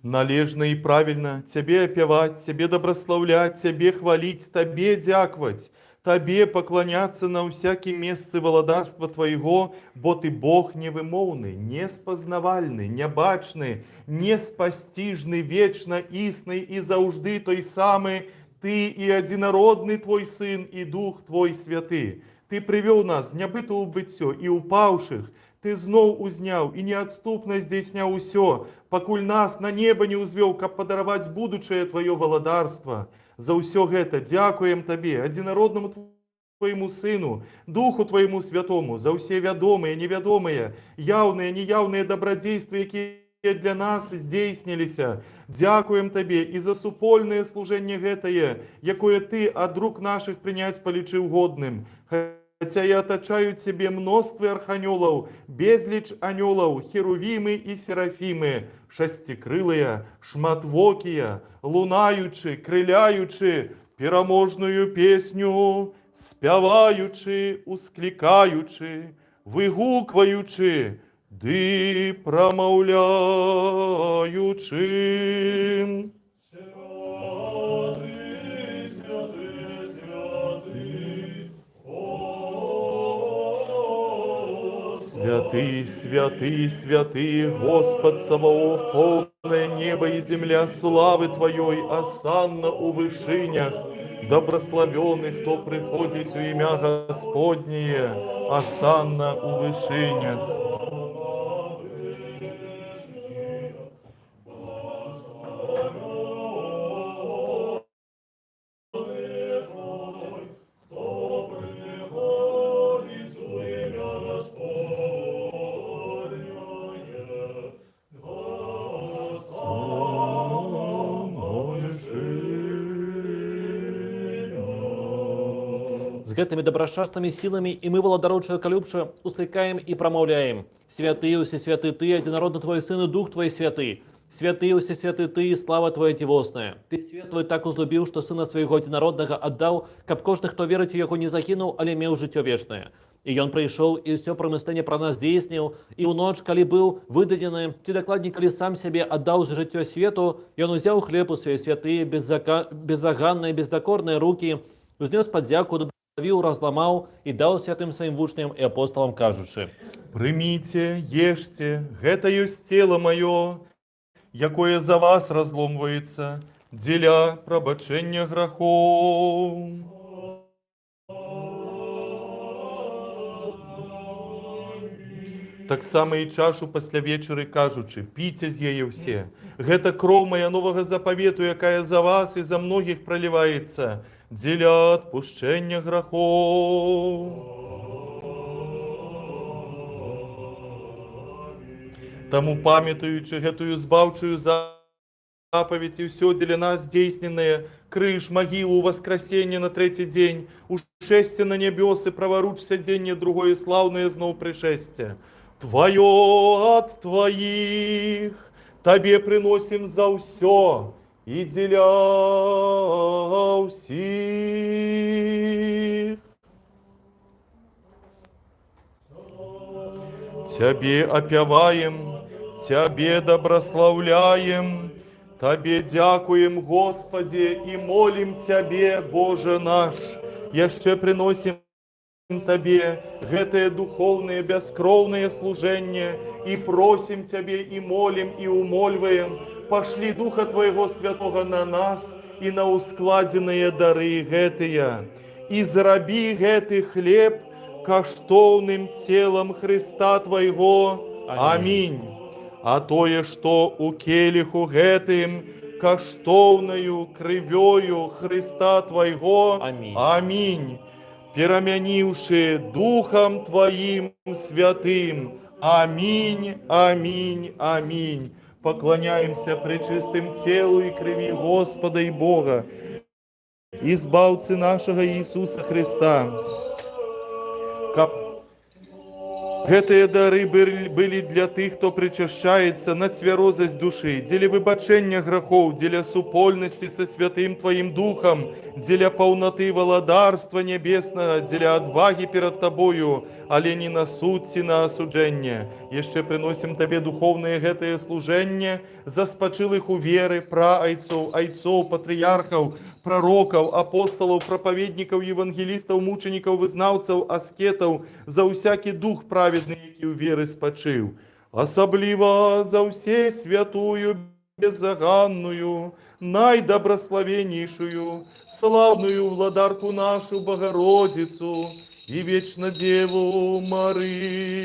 Належно и правильно Тебе опевать, Тебе добрословлять, Тебе хвалить, Тебе дяквать, Тебе поклоняться на всякие месцы володарства Твоего, бо Ты Бог невымовный, неспознавальный, небачный, неспостижный, вечно истный и заужды той самый, Ты и одинородный Твой Сын и Дух Твой Святый. Ты привел нас в нябыту быццё и упавших, Ты зноў узняў і неадступна здзейсняў усё, пакуль нас на неба не ўзвёў, каб падараваць будучае Твоё валадарства. За ўсё гэта дзякуем Табе, адзінароднаму Твоему Сыну, Духу Твоему Святому, за ўсе вядомыя, невядомыя, яўныя, неяўныя дабрадзействы, якія для нас здзейсніліся. Дзякуем Табе і за супольнае служэнне гэтае, якое Ты ад рук нашых прыняць палічыў годным. Хотя и оточают Тебе множество арханелов, безлич анелов, херувимы и серафимы, шестикрылые, шматвокие, лунаючи, криляючи, пераможную песню, спяваючи, ускликаючи, вигукваючи, ды промовляючи. Святый, святый, святый, Господь Саваоф, полное небо и земля славы Твоей, осанна у вышинях, добрословенный, кто приходит у имя Господнее, осанна у вышинях. З гэтымі добрашчаснымі сіламі і мы, валадарочыя калюбча, услыкаем і прамаўляем. Святы, усе святы Ты, адзінародны Твой Сын і Дух Твой Святы. Святы, усе святы Ты, і слава Твоя дзівосная. Ты свет Твой так узлюбіў, што Сына Свайго адзінароднага аддаў, каб кожны, хто верыць у Яго, не загінуў, але меў жыццё вечнае. І Ён прыйшоў і ўсё прамыслення пра нас здзейсніў, і ў ноч, калі быў выдадзены, ці дакладней, калі сам сябе аддаў за жыццё свету, Ён узяў хлеб у свае святыя, беззаганныя, бездакорныя рукі, узнёс падзяку, разламаў і даў святым сваім вучням і апосталам, кажучы: «Прыміце, ешце, гэта ёсць цела маё, якое за вас разломваецца. дзеля прабачэння грахоў. Таксама і чашу пасля вечары кажучы, піце з яе ўсе. Гэта кроў мая новага запавету, якая за вас і за многіх проліваецца, дзеля адпушчэння грахоў. Таму, памятаючы гэтую збаўчую запаведь і ўсё дзеля нас здзейсненае, крыж, магілу, васкрасенне на трэці дзень, ушэсце на нябёсы, праваруч сядзенне другое слаўнае зноў прышэсце. Твое ад твоих Табе приносим за ўсё і дзеля ўсіх. Тебе опяваем, Тебе доброславляем, Тебе дякуем, Господи, и молим Тебе, Боже наш. Яшчэ приносим Тебе гэтае духовное бяскроўнае служэнне и просим Тебе, и молим, и умольваем, пошли Духа Твоего Святого на нас и на ускладзеныя дары гэтыя, и зрабі гэты хлеб каштоўным целом Христа Твоего. Аминь. А тое, што у келиху гэтым каштоўнаю крывёю Христа Твоего. Аминь. Аминь. Перамяніўшы Духом Твоим Святым. Аминь, аминь, аминь. Поклоняемся пречистым телу и крови Господа и Бога, избавцы нашего Иисуса Христа. Гэтыя дары былі для тых, хто причащаецца на цвярозасць душы, дзеля выбачэння грахоў, дзеля супольнасці са Святым Твоим Духом, дзеля паўнаты валадарства нябеснага, дзеля адвагі перад Табою, але не на суд ці на асуджэнне. Яшчэ прыносім Табе духоўнае гэтае служэнне за спачылых у веры, праайцоў, айцоў, патрыярхаў, пророкаў, апостолаў, прапаведнікаў, евангелістаў, мучанікаў, вызнаўцаў, аскетаў, за ўсякі дух праведны, які ў веры спачыў. Асабліва за ўсе святую, беззаганную, найдоброславеннейшую, славную владарку нашу Богородицу и вечно Деву Марию.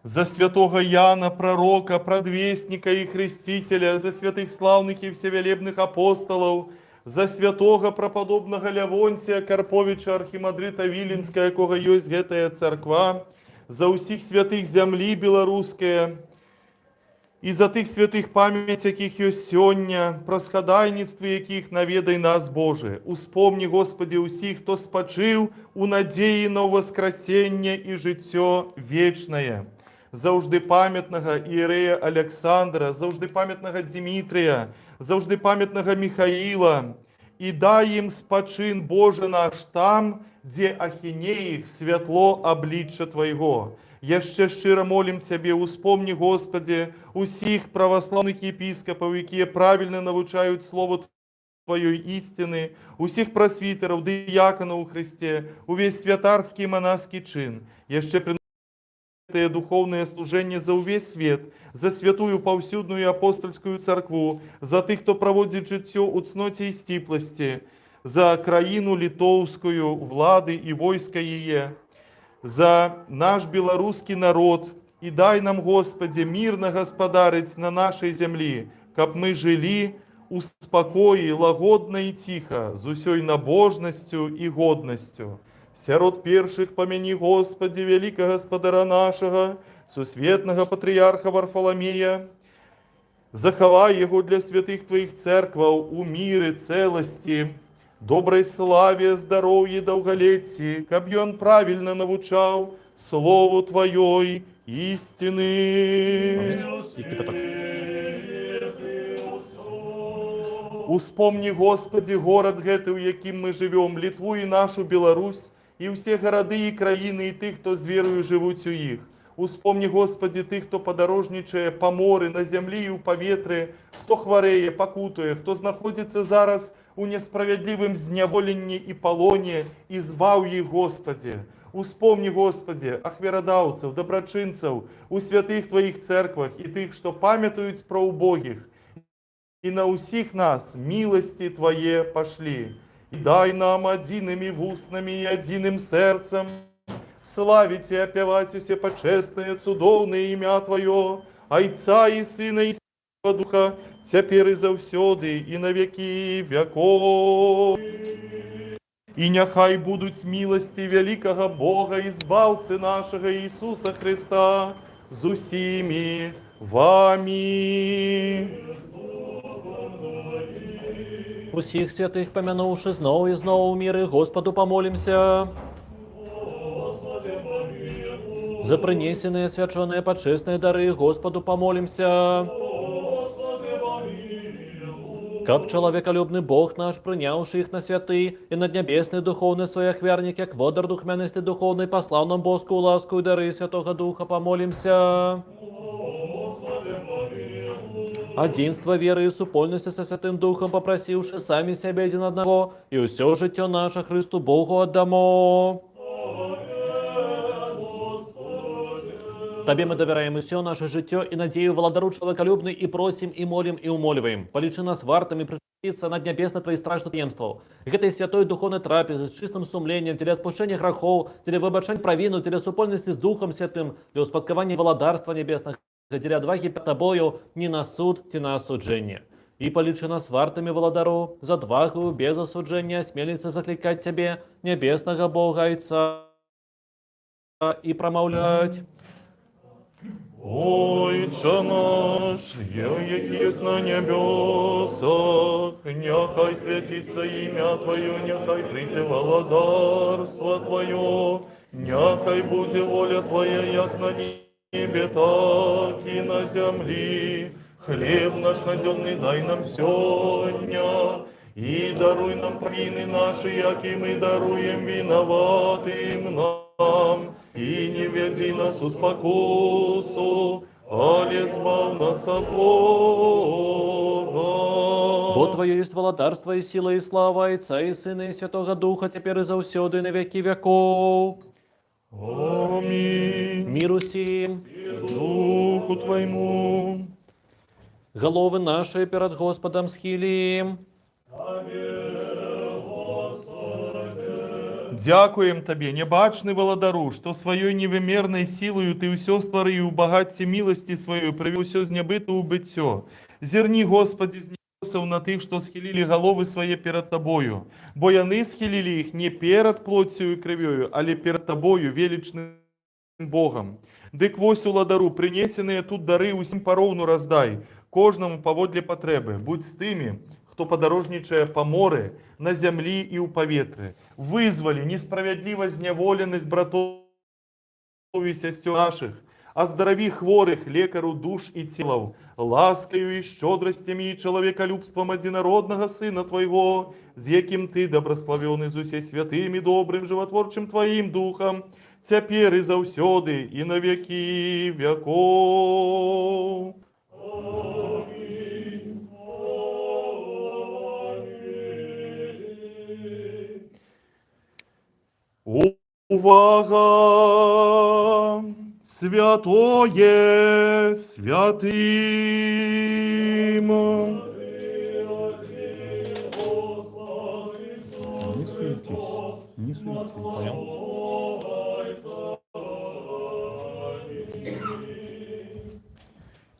За святого Яна, пророка, предвестника и хрестителя, за святых славных и всевелебных апостолов, за святого преподобного Лявонтия Карповича, архимандрита Віленська, якого ёсць гэтая церква, за усіх святых зямлі беларуская, і за тых святых памяць, якіх ёсць сёння, пра схадайніцтвы якіх наведай нас, Боже. Успомні, Господи, усіх, хто спачыў у надзеі на воскресенне і жыццё вечнае. Заўжды памятнага Іерэя Александра, заўжды памятнага Дмітрія, заўжды памятнага Михаіла, і дай ім спачын, Боже наш, там, дзе ахіне іх святло аблічча Твайго. Яшчэ шчыра молім Цябе, успомні, Господи, усіх праваслаўных епіскапаў, якія правільна навучаюць Слово Тваёй ісціны, усіх прасвітараў, дыяканаў у Христе, увесь святарскі і манаскі чын. Яшчэ духовное служение за увесь свет, за святую паўсюдную апостольскую церкву, за тых, хто праводзіць жыццё ў цноце і сціпласці, за країну литовскую, влады и войско ее, за наш белорусский народ, и дай нам, Господи, мирно господарить на нашей землі, каб мы жили у спокої, лагодно и тихо, з усей набожностью и годностью. Сярод перших помяни, Господи, великого Господара нашего, сусветного патриарха Варфоломея, заховай его для святых Твоих церкваў у мире, целости, доброй славе, здоровье, долголетии, каб он правильно навучал Слову Твоей истины. Тільки так. Успомни, Господи, город гэты, у яким мы живем, Литву и нашу Беларусь, и все городы и країни, и тых, кто з верою живуть у їх. Успомни, Господи, тых, хто подорожничає по морі, на землі і у повітрі, хто хвореє, покутує, хто знаходиться зараз у несправедливым зняволенні і полоні, і збав їх, Господи. Успомни, Господи, ахверодавцев, доброчинцев, у святых Твоих церквах и тых, что памятуют про убогих. И на усіх нас милости Твое пошли. И дай нам одиными устными и одиным сердцем славить и опевать усе почестное, цудовное имя Твое, Отца и Сына и Святого Духа, теперь и завсёды, и на веки веков. И нехай будуть милости великого Бога и Збавцы нашего Иисуса Христа з усіми вами. Усіх святих помянувши знову і знову в мири, Господу помолимся. За принесенные свяченые почестные дары Господу помолимся. Каб человеколюбный Бог наш, принявший их на святый и над небесный духовный своих верник, як водар духмяности духовной, послал нам Божскую ласку и дары Святого Духа, помолимся. Одинство веры и супольности со Святым Духом, попросивши сами себя один одного, и все житье наше Христу Богу отдамо. Тебе мы доверяем и все наше житье, и надею владару человеколюбный, и просим, и молим, и умоливаем. Полечи нас вартами, причаститься над небесно Твои страшное таинство. Этой святой духовной трапезы с чистым сумлением, для отпущения грехов, для выбачения провину, для супольности с Духом Святым, для успадкования владарства небесных, для отваги перед Тобою, не на суд, ти на осуджение. И полечи нас вартами владару, за отвагу, без осуджения, смелиться закликать Тебе, небесного Бога Отца, и промовлять. Отче наш, який єсть на небесах, нехай святиться ім'я Твое, нехай прийде владарство Твое, нехай буде воля Твоя, як на небе, так и на землі. Хлеб наш надемный дай нам сегодня, и даруй нам провины наши, як и мы даруем виноватым нам. И не веди нас у спокусу, але збав нас от злого. Бо Твое есть владарство и сила и слава Отца и Сына и Святого Духа, теперь и завсёды и на веки веков. Аминь. Миру сим, Духу Твоему. головы наши перед Господом схилим. Дякуем Тебе, небачный владару, что своей невимерной силою Ты усё створи и убагатці милости Своей привел усё з небыта у быццё. Зерни, Господи, з небесов на тых, что схилили головы свои перед Тобою, бо яны схилили их не перед плотью и кровью, але перед Тобою, величным Богом. Дык вось у владару, принесенные тут дары усім поровну раздай, кожному поводле потребы, будь з тими, хто подорожничає по морі, на землі і у повітрі. Визволі несправедливо зневолених братов і сестер наших, оздорови хворих, лекару душ і тілов, ласкою і щодростями і человеколюбством одинородного Сына Твоего, з яким Ты, добрословенный з усей святым и добрым, животворчим Твоим Духом, теперь и завсёды, и на веки веков. Увага! Святое святым! суетись, не суетись. Понял?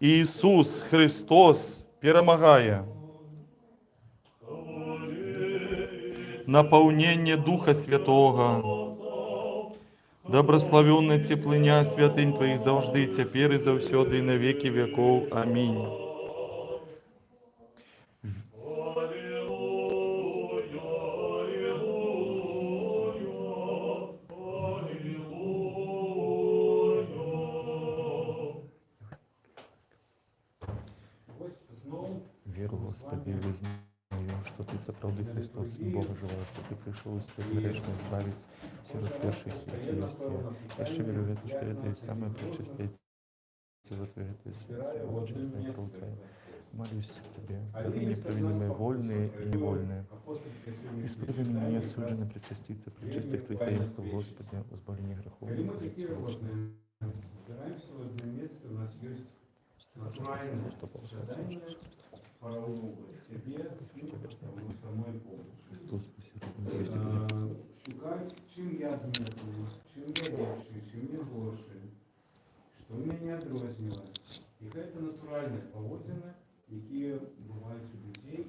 Иисус Христос, перемагає. Наполнение Духа Святого, добрословенне теплиня святынь Твоих завжди, теперь и завсёды, и на веки веков. Аминь. Ось знову Веру, Господи, и вызнаю, что Ты сапраўды Христос, Сын Бога живого, что Ты пришел из свет грешных избавить сирот перших и есть я. Еще верю в это, что это есть самое пречистое тело Твое, это есть самое честное кровь Твоя. Молюсь Тебе, даруй мне провинимые вольные и невольные. Исправи меня неосужденно причаститься, причастих Твоих таинств, Господи, избавление грехов. коли мы такие разные, собираемся в одном месте, у нас есть натуральное жадание поровнуть себе, мы самой помощи. Христос, спаси, Господи. Шукать, чим я адмітний, чим я ліпший, чим я горший, що мене відрознює. І це натуральні поводзини, які бувають у людей,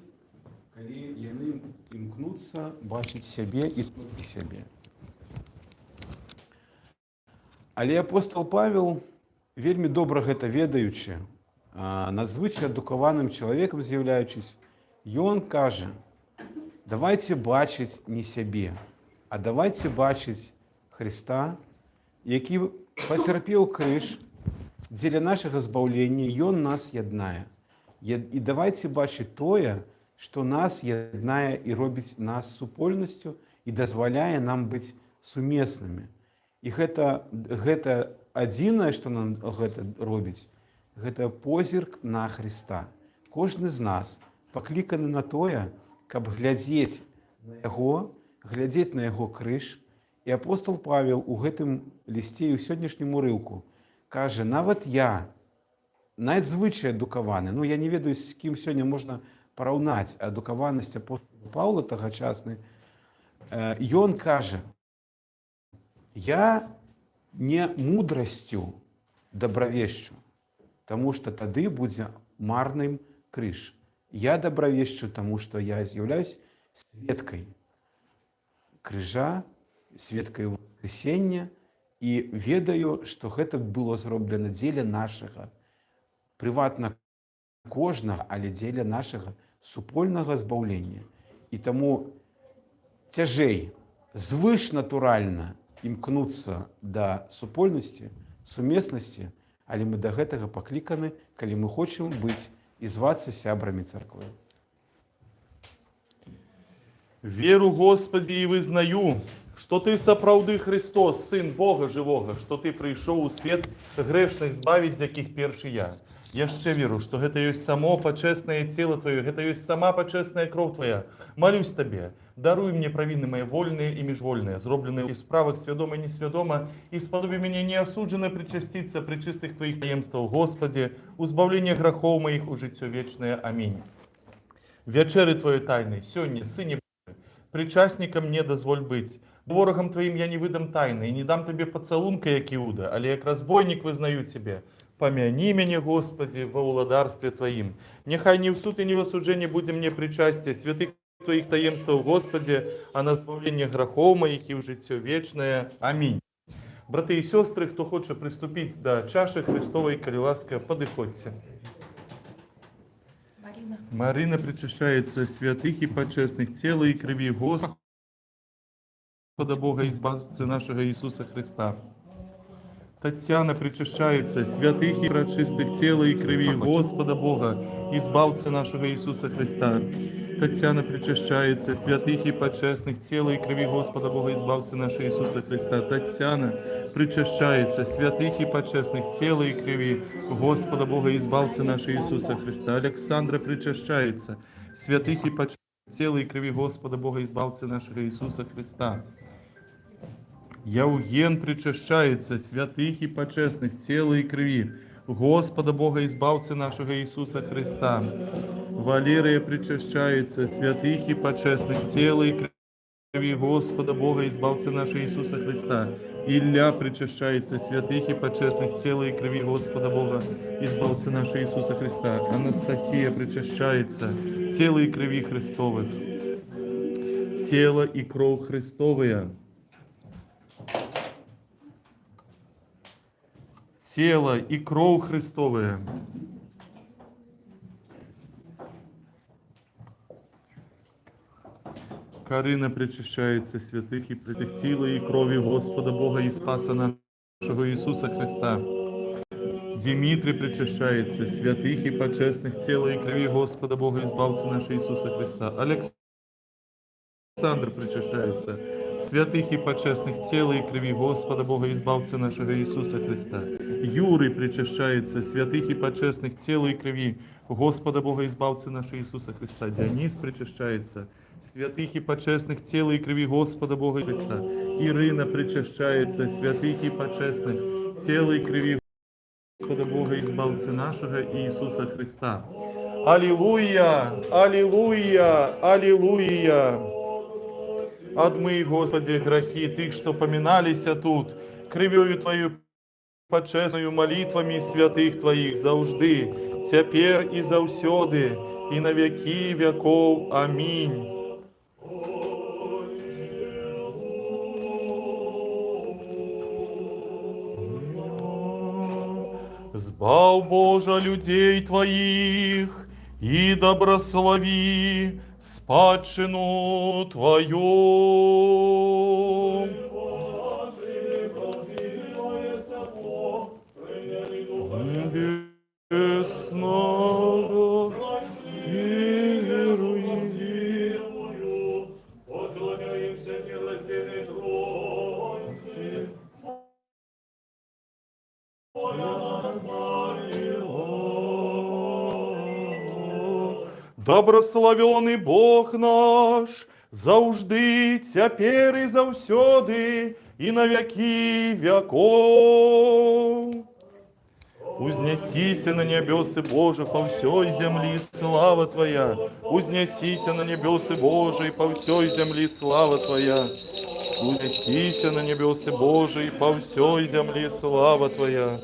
коли вони імкнуться бачити себе і тільки себе. Але апостол Павел, вельми добра гэта ведаючы, надзвычай адукаваным чалавекам з'яўляючись, ён кажа: давайте бачыць не сябе, а давайте бачыць Христа, які пацярпеў крыж дзеля нашага збаўлення, ён нас яднае. І давайте бачыць тое, што нас яднае і робіць нас супольнасцю і дазваляе нам быць сумеснымі. І гэта адзінае, што нам гэта робіць, гэта позірк на Христа. Кожны з нас пакліканы на тое, каб глядзець на яго, глядзець на яго крыж. І апостол Павел у гэтым лісце і ў сённяшнім урыўку кажа: нават я, надзвычай адукаваны, я не ведаю, з кім сёння можна параўнаць адукаванасць апостола Паўла тагачасны, ён кажа: я не мудрасцю добравешчу, таму што тады будзе марным крыж. Я добравешчу, таму што я з'яўляюсь сведкай крыжа, сведкай воскресення, і ведаю, што гэта было зроблена дзеля нашага, прыватна кожнага, але дзеля нашага супольнага збаўлення. І таму цяжэй звышнатуральна імкнуцца да супольнасці, сумеснасці, але мы да гэтага пакліканы, калі мы хочам быць і звацца сябрамі царквы. Веру, Господи, и вызнаю, что Ты сапраўды Христос, Сын Бога живого, что Ты прийшов у свет грешных збавить, з яких перший я. Яшчэ веру, что гэта ёсць само пачэснае цело Твое, гэта ёсць сама пачэсная кроў Твоя. Молюсь Табе, даруй мне правины мои вольные и межвольные, зробленные из правых свядомо и несвядомо, и сподоби меня неосудженно причаститься при чистых Твоих таемствах, Господи, узбавление грехов моих у жыццё вечное. Аминь. Вечеры Твоей тайной, сёння, Сыне Божий, причастником мне дозволь быть. Ворогам Твоим я не выдам тайны, и не дам Тебе поцелунка, як Иуда, але як разбойник вызнаю Тебе. Помяни меня, Господи, во уладарстве Твоим. Нехай ни в суд и ни в осуждение будем мне причастие святых Твоих таемствов, Господи, а на збавление грехов моих и в життё вечное. Аминь. Браты и сестры, кто хочет приступить до чаши Христовой, коли ласка, подыходьте. Марина причащается святых и почестных тела и крови Господа Бога, избавцы нашего Иисуса Христа. Татьяна причащается святых и пречистых тела и крови Господа Бога, избавцы нашего Иисуса Христа. Татьяна причащается святых и почестных тела и крови Господа Бога, избавцы нашего Иисуса Христа. Татьяна причащается святых и почестных тела и крови Господа Бога, избавцы нашего Иисуса Христа. Александра причащается святых и почестных тела и крови Господа Бога, избавцы нашего Иисуса Христа. Яуген причащается святых и почестных тела и крови Господа Бога, избавцы нашего Иисуса Христа. Валерия причащается святых и почестных тела и крови крови Господа Бога, избавцы нашего Иисуса Христа. Илья причащается святых и почестных тела и крови Господа Бога, избавцы нашего Иисуса Христа. Анастасия причащается тела и крови Христовых. Тело и кровь Христовые. Тело и кровь Христовые. Карина причащается святых и притых тела и крови Господа Бога и Спаса нашего Иисуса Христа. Дмитрий причащается святых и почестных тела и крови Господа Бога, избавца нашего Иисуса Христа. Александр причащается святых и почестных тела и крови Господа Бога, избавца нашего Иисуса Христа. Юрий причащается святых и почестных тела и крови Господа Бога, избавца нашего Иисуса Христа. Дионис причащается святых и почестных тела и крови Господа Бога и Христа. Ирина причащается святых и почестных тела и крови Господа Бога, избавцы нашего Иисуса Христа. Аллилуйя! Аллилуйя! Аллилуйя! Отмый, Господи, грехи тых, что поминалися тут, кровью Твою почесную, молитвами святых Твоих заужды, теперь и заусёды, и на веки веков. Аминь. Збав, Боже, людей Твоих, и доброслови спадщину Твою. Небесного и веруй. Поклоняемся милосердной Троице. Добрословенный Бог наш, заужды, теперь и заусёды, и на веки веков. Узнесися на небесы Божие по всей земли слава Твоя. Узнесися на небесы Божие по всей земли слава Твоя. Узнесися на небесы Божие по всей земли слава Твоя.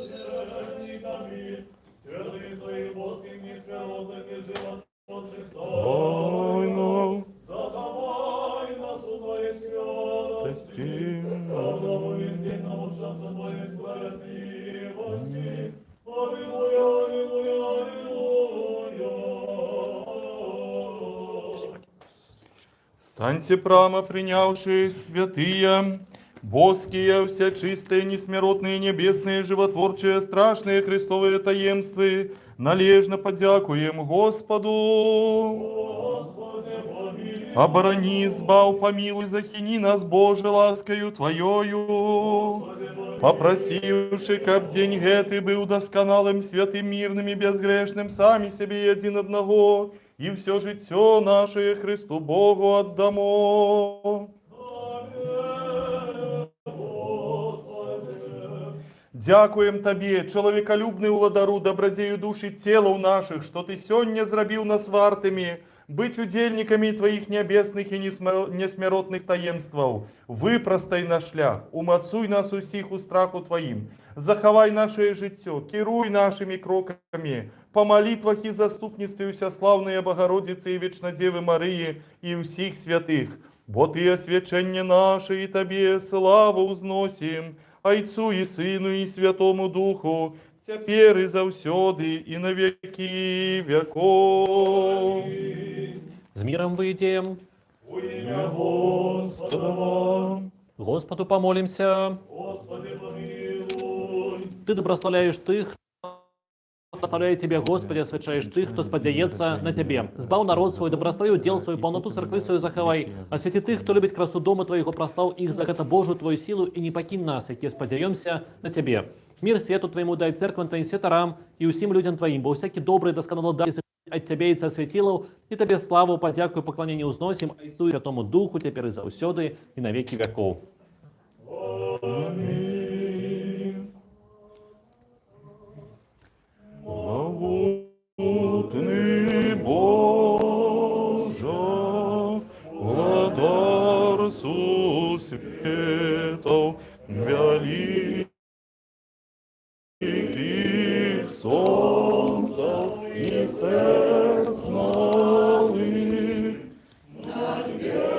Войну Заховай нас у Твоей святости, прости. Благоволи здесь научаться Твоей справедливости. Аллилуйя, аллилуйя, аллилуйя. Станьте прямо принявшие святые, боские, все чистые, несмиротные, небесные, животворчие, страшные Христовые таемства, належно подякуем Господу. Оборони, избав, помилуй, захини нас, Боже, ласкою Твоею. Попросивши, каб день гэты был досконалым, святым, мирным и безгрешным, сами себе один одного, и все життё наше Христу Богу отдамо. Дякуем Табе, человеколюбный уладару, добродею души телов наших, что Ты сёння зрабил нас вартыми, быть удельниками Твоих небесных и несмиротных таемствов. Выпростай наш шлях, умацуй нас усіх у страху Твоим, заховай наше життё, керуй нашими кроками, по молитвах и заступництве всеславной Богородицы и Вечнодевы Марии и всех святых. Бо Ты освящение наше, и Тебе славу узносим, Отцу и Сыну и Святому Духу, теперь и завсёды, и на веки веков. С миром выйдем. Во имя Господа, Господу помолимся. Господи, помилуй. Ты добрословляешь тых, Прославляю Тебе, Господи, освячаешь тых, кто сподяется на Тебе. Збав народ свой, добростою, дел свою, полноту церкви свою заховай. Освяти тых, кто любит красу дома Твоего, прослав их за это Божию Твою силу, и не покинь нас, яке сподяемся на Тебе. Мир свету Твоему дай церквам Твоим святарам и усім людям Твоим, бо всякий добрый досконало дай от Тебе и Це святилов, и Тебе славу, подяку и поклонение узносим, Отцу и Святому Духу, теперь и заусёды, и на веки веков. Славутный Боже, владар сусветов великих солнцев и сердц малых, над Белорусей.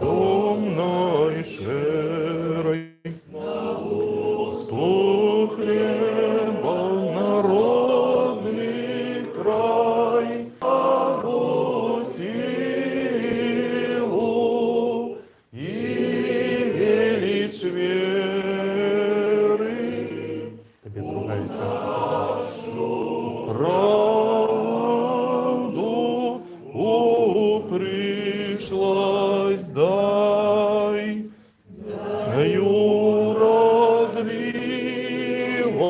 Темной шерой стол хлеба народный край, Богу силу и величь веры. Тебе другая чаша. Правду пришлась дай,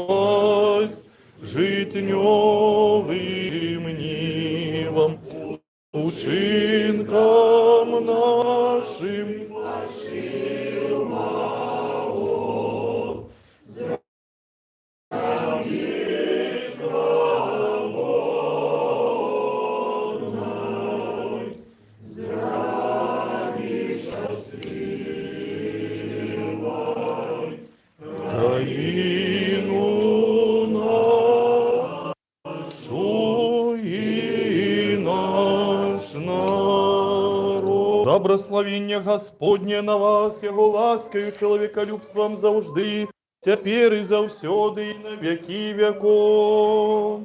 уродливость житневым нивом, учинкам нашим краину нашу и наш народ. Добрословение Господне на вас, Его ласкою, человеколюбством завжди, теперь и завсёды, и на веки веков.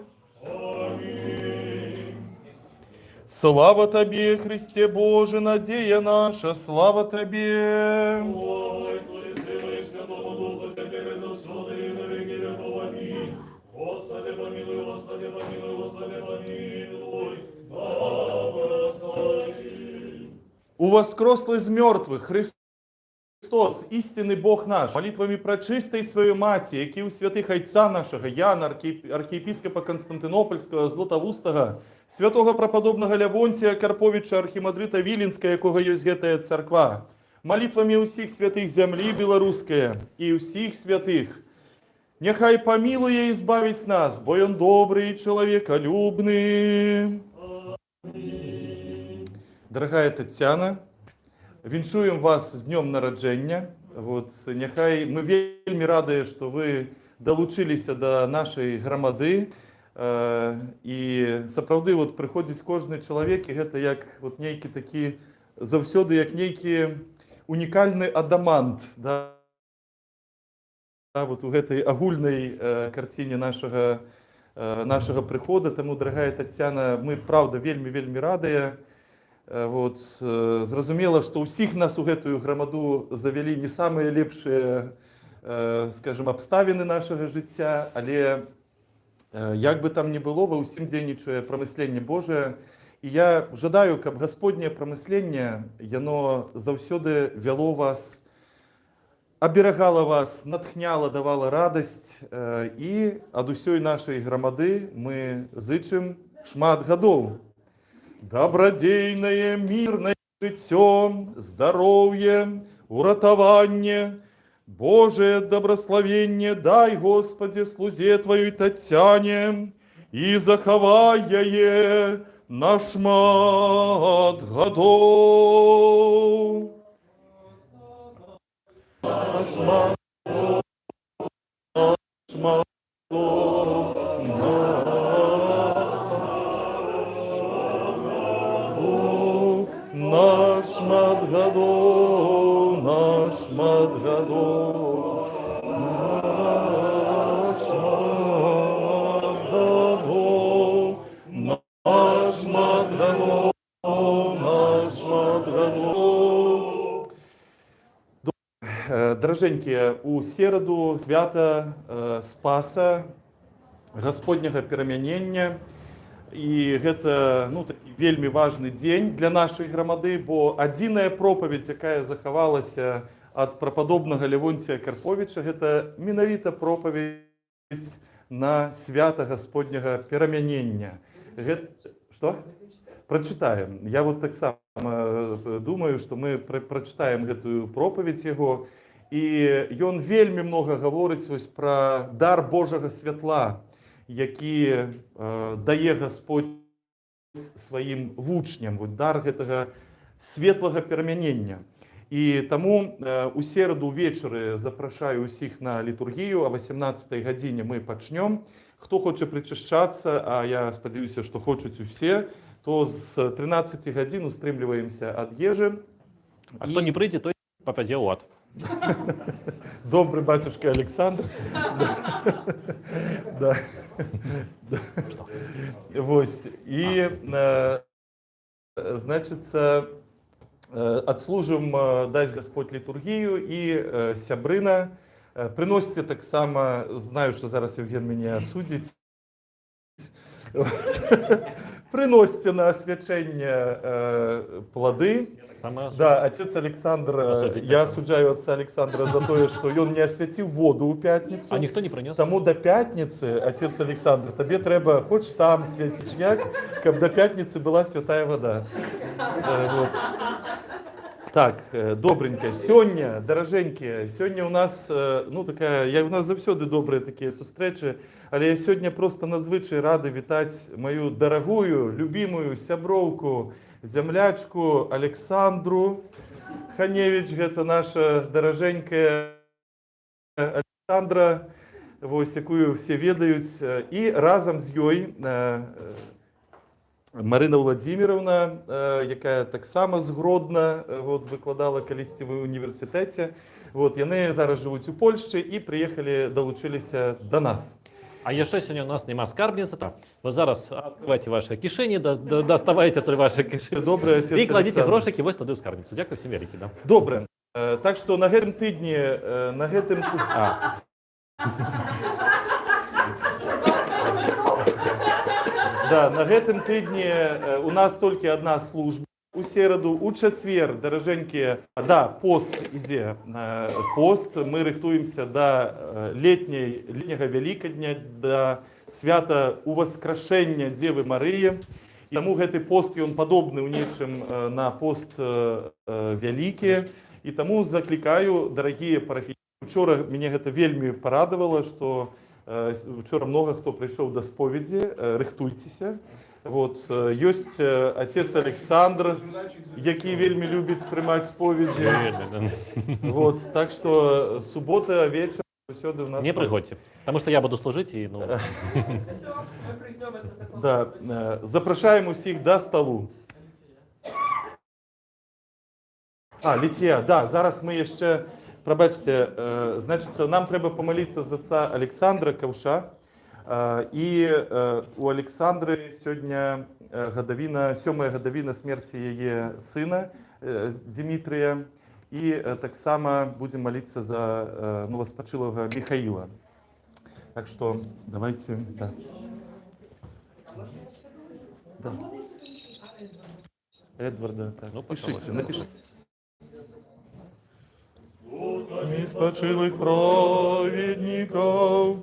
Слава Тебе, Христе Боже, надея наша, слава Тебе. Слава Отцу и Сыну и Святому Духу, теперь и завсёды, и на веки веков. Аминь. Господи помилуй, Господи помилуй, Господи помилуй. Благослови. У воскресл из мертвых Христос, истинный Бог наш, молитвами пречистої своєї Маті, які у святих Отця нашого, Яна, архиепископа Константинопольського, Златоустого, святого преподобного Левонтія Карповича, архимандрита Віленського, якого є гетая церква, молитвами усіх святих землі білоруської і усіх святих, нехай помилує і збавить нас, бо Он добрий, чоловіколюбний. Дорогая Тетяна, віншуємо вас з днем народження. От, нехай ми вельми раді, що ви долучилися до нашої громади. І сапраўды от приходить кожен чоловік, і це як от нейкі такі, завсёды як нейкі унікальний адамант, да? Вот у этой агульной картине нашего прихода. Тому, дорогая Тетяна, мы, правда, вельми радыя. Вот, зразумела, што ўсіх нас у гэтую грамаду завялі не самыя лепшыя, скажем, абставіны нашага жыцця, але як бы там ни было, ва ўсім дзейнічае прамысленне Божае. І я жадаю, каб Гасподняе прамысленне, яно заўсёды вяло вас, аберагала вас, натхняла, давала радасць. І ад усёй нашай грамады мы зычым шмат гадоў. Добродейное, мирное жыццё, здоровье, уратаванне, Божие добрословенне дай, Господи, слузе Твоей Тетяне, и захавай яе на шмат гадоў. На шмат гадоў, на шмат гадоў, на шмат гадоў, на шмат гадоў, на шмат гадоў, на шмат гадоў, на шмат гадоў. Дражэнькія, у сераду свята Спаса, Гасподняга перамянення. І гэта такі вельмі важны дзень для нашай грамады, бо адзіная пропаведь, якая захавалася ад прападобнага Левонція Карповіча. Гэта менавіта пропаведь на свята Гасподняга перамянення. Што? Прачытаем. Я вот таксама думаю, што мы прачытаем гэтую пропаведь яго. І ён вельмі многа гаворыць вось пра дар Божага святла, які дае Гасподь сваім вучням, вот дар гэтага светлага перамянення. І таму у сераду ўвечары запрашаю ўсіх на літургію, а 18 гадзіне мы пачнём. Хто хоча прычышчацца, а я спадзяюся, што хочуць усе, то з 13 гадзін устрымліваемся ад ежы. А хто не прыйдзе, той пападзе ў ад. Добрый батюшка Александр. Да. Вось. І, значыцца, адслужым, дасць Гасподь літургію, і сябрына, прыносіце таксама, знаю, што зараз Евген мяне асудзіць, прыносіце на асвячэнне плады. Да, отец Александр, я осуждаю отца Александра за то, что он не освятил воду у пятницу. А ніхто не прынёс? Тому до пятницы, отец Александр, тебе треба, хоч сам святить як, каб до пятницы была святая вода. Вот. Так, добренько. Сёння, дороженькі, сёння у нас, ну такая, у нас заўсёды добрыя такія сустрэчы, але я сёння просто надзвычай рады вітаць мою дарагую, любимую сяброўку, землячку Александру Ханевич, гэта наша даражэнькая Александра, вось, якую все ведаюць, і разам з ёй Марына Владимировна, якая таксама з Гродна, вот, выкладала калісьці в універсітэце. Вот, яны зараз жывуць у Польшчы і прыехалі, далучыліся да нас. А яшчэ сёння у нас няма скарбніцы. Вы зараз адкрывайце ваши кішэні, даставайце тры ваши кішэні. Добрый отец І кладзіце Александр. грошыкі вось туды ў скарбніцу. Дзякуй всім вялікі, да. Добре. Так што на гэтым тыдні, на гэтым тыдні у нас толькі адна служба. У сераду, у чацвер, даражэнькія, да, пост ідзе. Пост, мы рыхтуемся да летняга Вялікадня, да свята Уваскрашэння Дзевы Марыі. І таму гэты пост, ён падобны ў нечым на пост вялікі. І таму заклікаю, дарагія парафіяне. Учора мяне гэта вельмі парадавала, што учора многа хто прыйшоў да споведзі, рыхтуйцеся. Вот, ёсць отец Александр, які вельмі любіць прымаць споведзі. Вот, так што субота, вечар, усюды у нас... Не прыходзьце, таму што я буду служыць і, ну... Да, запрашаем усіх да сталу. А, Літія, да, зараз мы яшчэ, прабачце, значыцца, нам трэба памаліцца за отца Александра Каўша. І у Александры сёння гадавіна, 7-я гадавіна смерці яе сына Дмітрыя. І таксама будзем маліцца за новаспачылага Михаіла. Так што давайте... Да. Да. Эдварда, так. Ну, пишите, напишите. Спочилых праведников,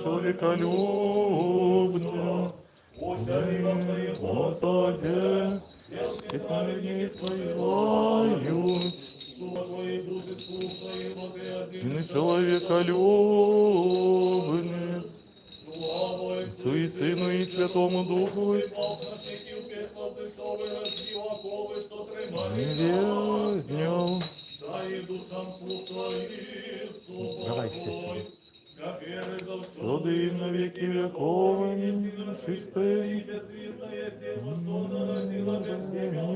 человеколюбный, Господи, все смирения споевают, и человеколюбный, Отцу и Сыну и Святому Духу, и везнял. Давай все сюда. Суды на веки веков, чистые, имени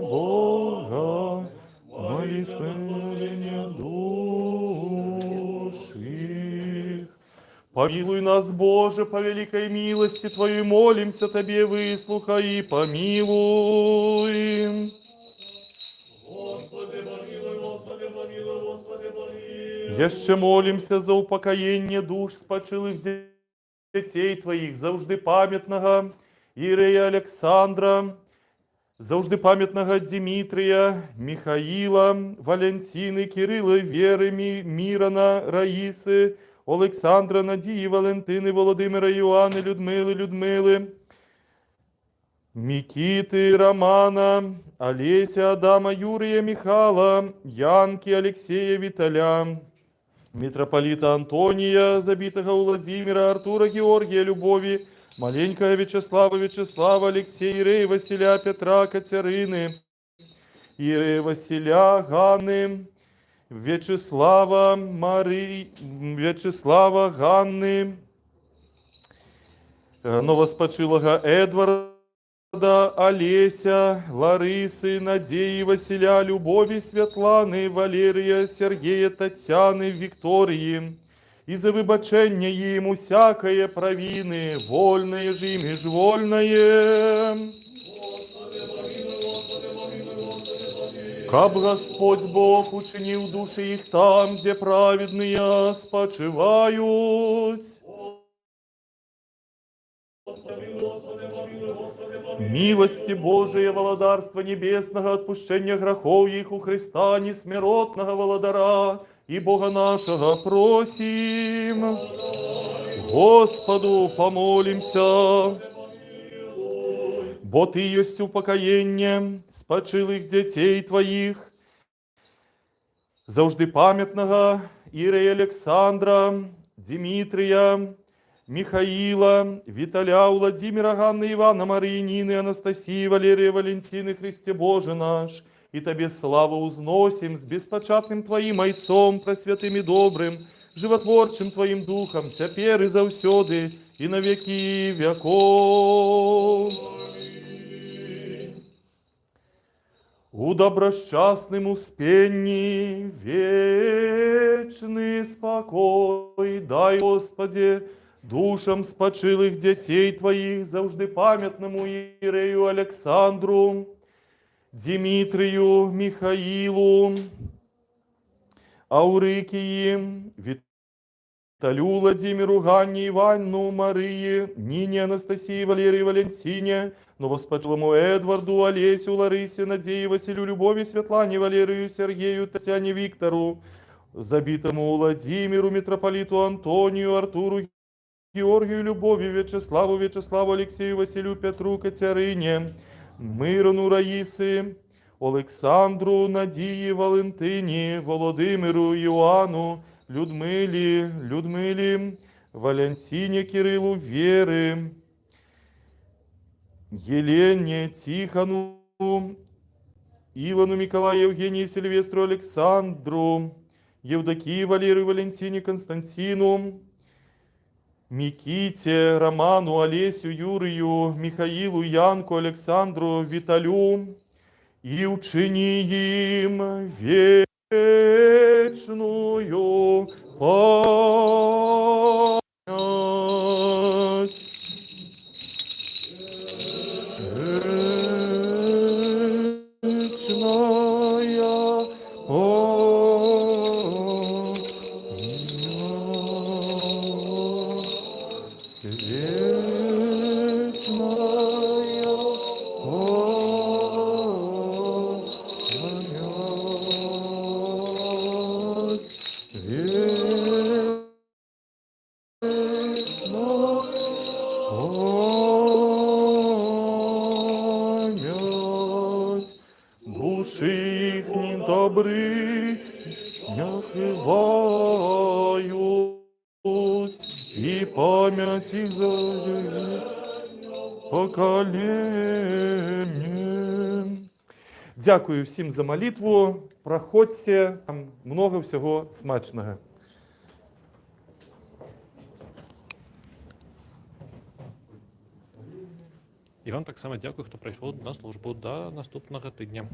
Бога, мои спасения души. Помилуй нас, Боже, по великой милости Твоей, молимся Тебе, выслухай и помилуй. Господи, помилуй, Господи, помилуй, Господи, помилуй. Еще молимся за упокоение душ спочилых дітей твоїх, завжди пам'ятного Ірея Олександра, завжди пам'ятного Дмитрія, Михаїла, Валентини, Кирила, Віри, Мірана, Раїси, Олександра, Надії, Валентини, Володимира, Іоанни, Людмили, Микиты, Романа, Олеся, Адама, Юрия, Михала, Янки, Алексея, Виталя, митрополита Антония, забитого Владимира, Артура, Георгия, Любови, маленького Вячеслава, Алексея, Ирея, Василя, Петра, Катерины, Ирея, Василя, Ганны, Вячеслава, Ганны, новоспочилого Эдварда, Олеся, Ларисы, Надеи, Василя, Любови, Светланы, Валерия, Сергея, Татьяны, Виктории, и за выбачение им усякое провины, вольное же и межвольное. Каб Господь Бог учинил души их там, где праведные спочивают. Милости Божие, володарства небесного, отпущения грехов их у Христа, несмиротного володара, и Бога нашего просим. Господу помолимся. Бо Ты есть упокоение спочилых детей Твоих, завжди пам'ятного Ірея Олександра, Дмитрия, Михаила, Виталя, Владимира, Ганны, Ивана, Марии, Нины, Анастасии, Валерия, Валентины, Христе Боже наш, и Тебе славу узносим с беспочатным Твоим Отцом, пресвятым и добрым, животворчим Твоим Духом, теперь и завсёды, и на веки веков. У добросчастным успении вечный спокой дай, Господи, душам спочилых детей Твоих, завжди пам'ятному Ірею Олександру, Дмитрию, Михаилу, Аурикии, Виталю, Владимиру, Ганне, Иванну, Марии, Нине, Анастасии, Валерии, Валентине, новоспочилому Эдварду, Олесю, Ларисе, Надее, Василю, Любови, Светлане, Валерию, Сергею, Татьяне, Виктору, забитому Владимиру, митрополиту Антонию, Артуру, Георгию, Любови, Вячеславу, Алексею, Василю, Петру, Катерине, Мирону, Раїси, Олександру, Надії, Валентині, Володимиру, Іоанну, Людмилі, Валентині, Кирилу, Вєри, Єлені, Тихону, Ілону, Миколаю, Євгенії, Сильвестру, Олександру, Євдокії, Валерію, Валентині, Константину, Миките, Роману, Олесю, Юрию, Михаилу, Янку, Александру, Виталю, и учини им вечную память. Вечная души их добрых не хвают, и память их за покоління. Дякую всім за молитву. Проходьте, там много всього смачного. І вам так само дякую, хто прийшов на службу. До наступного тижня.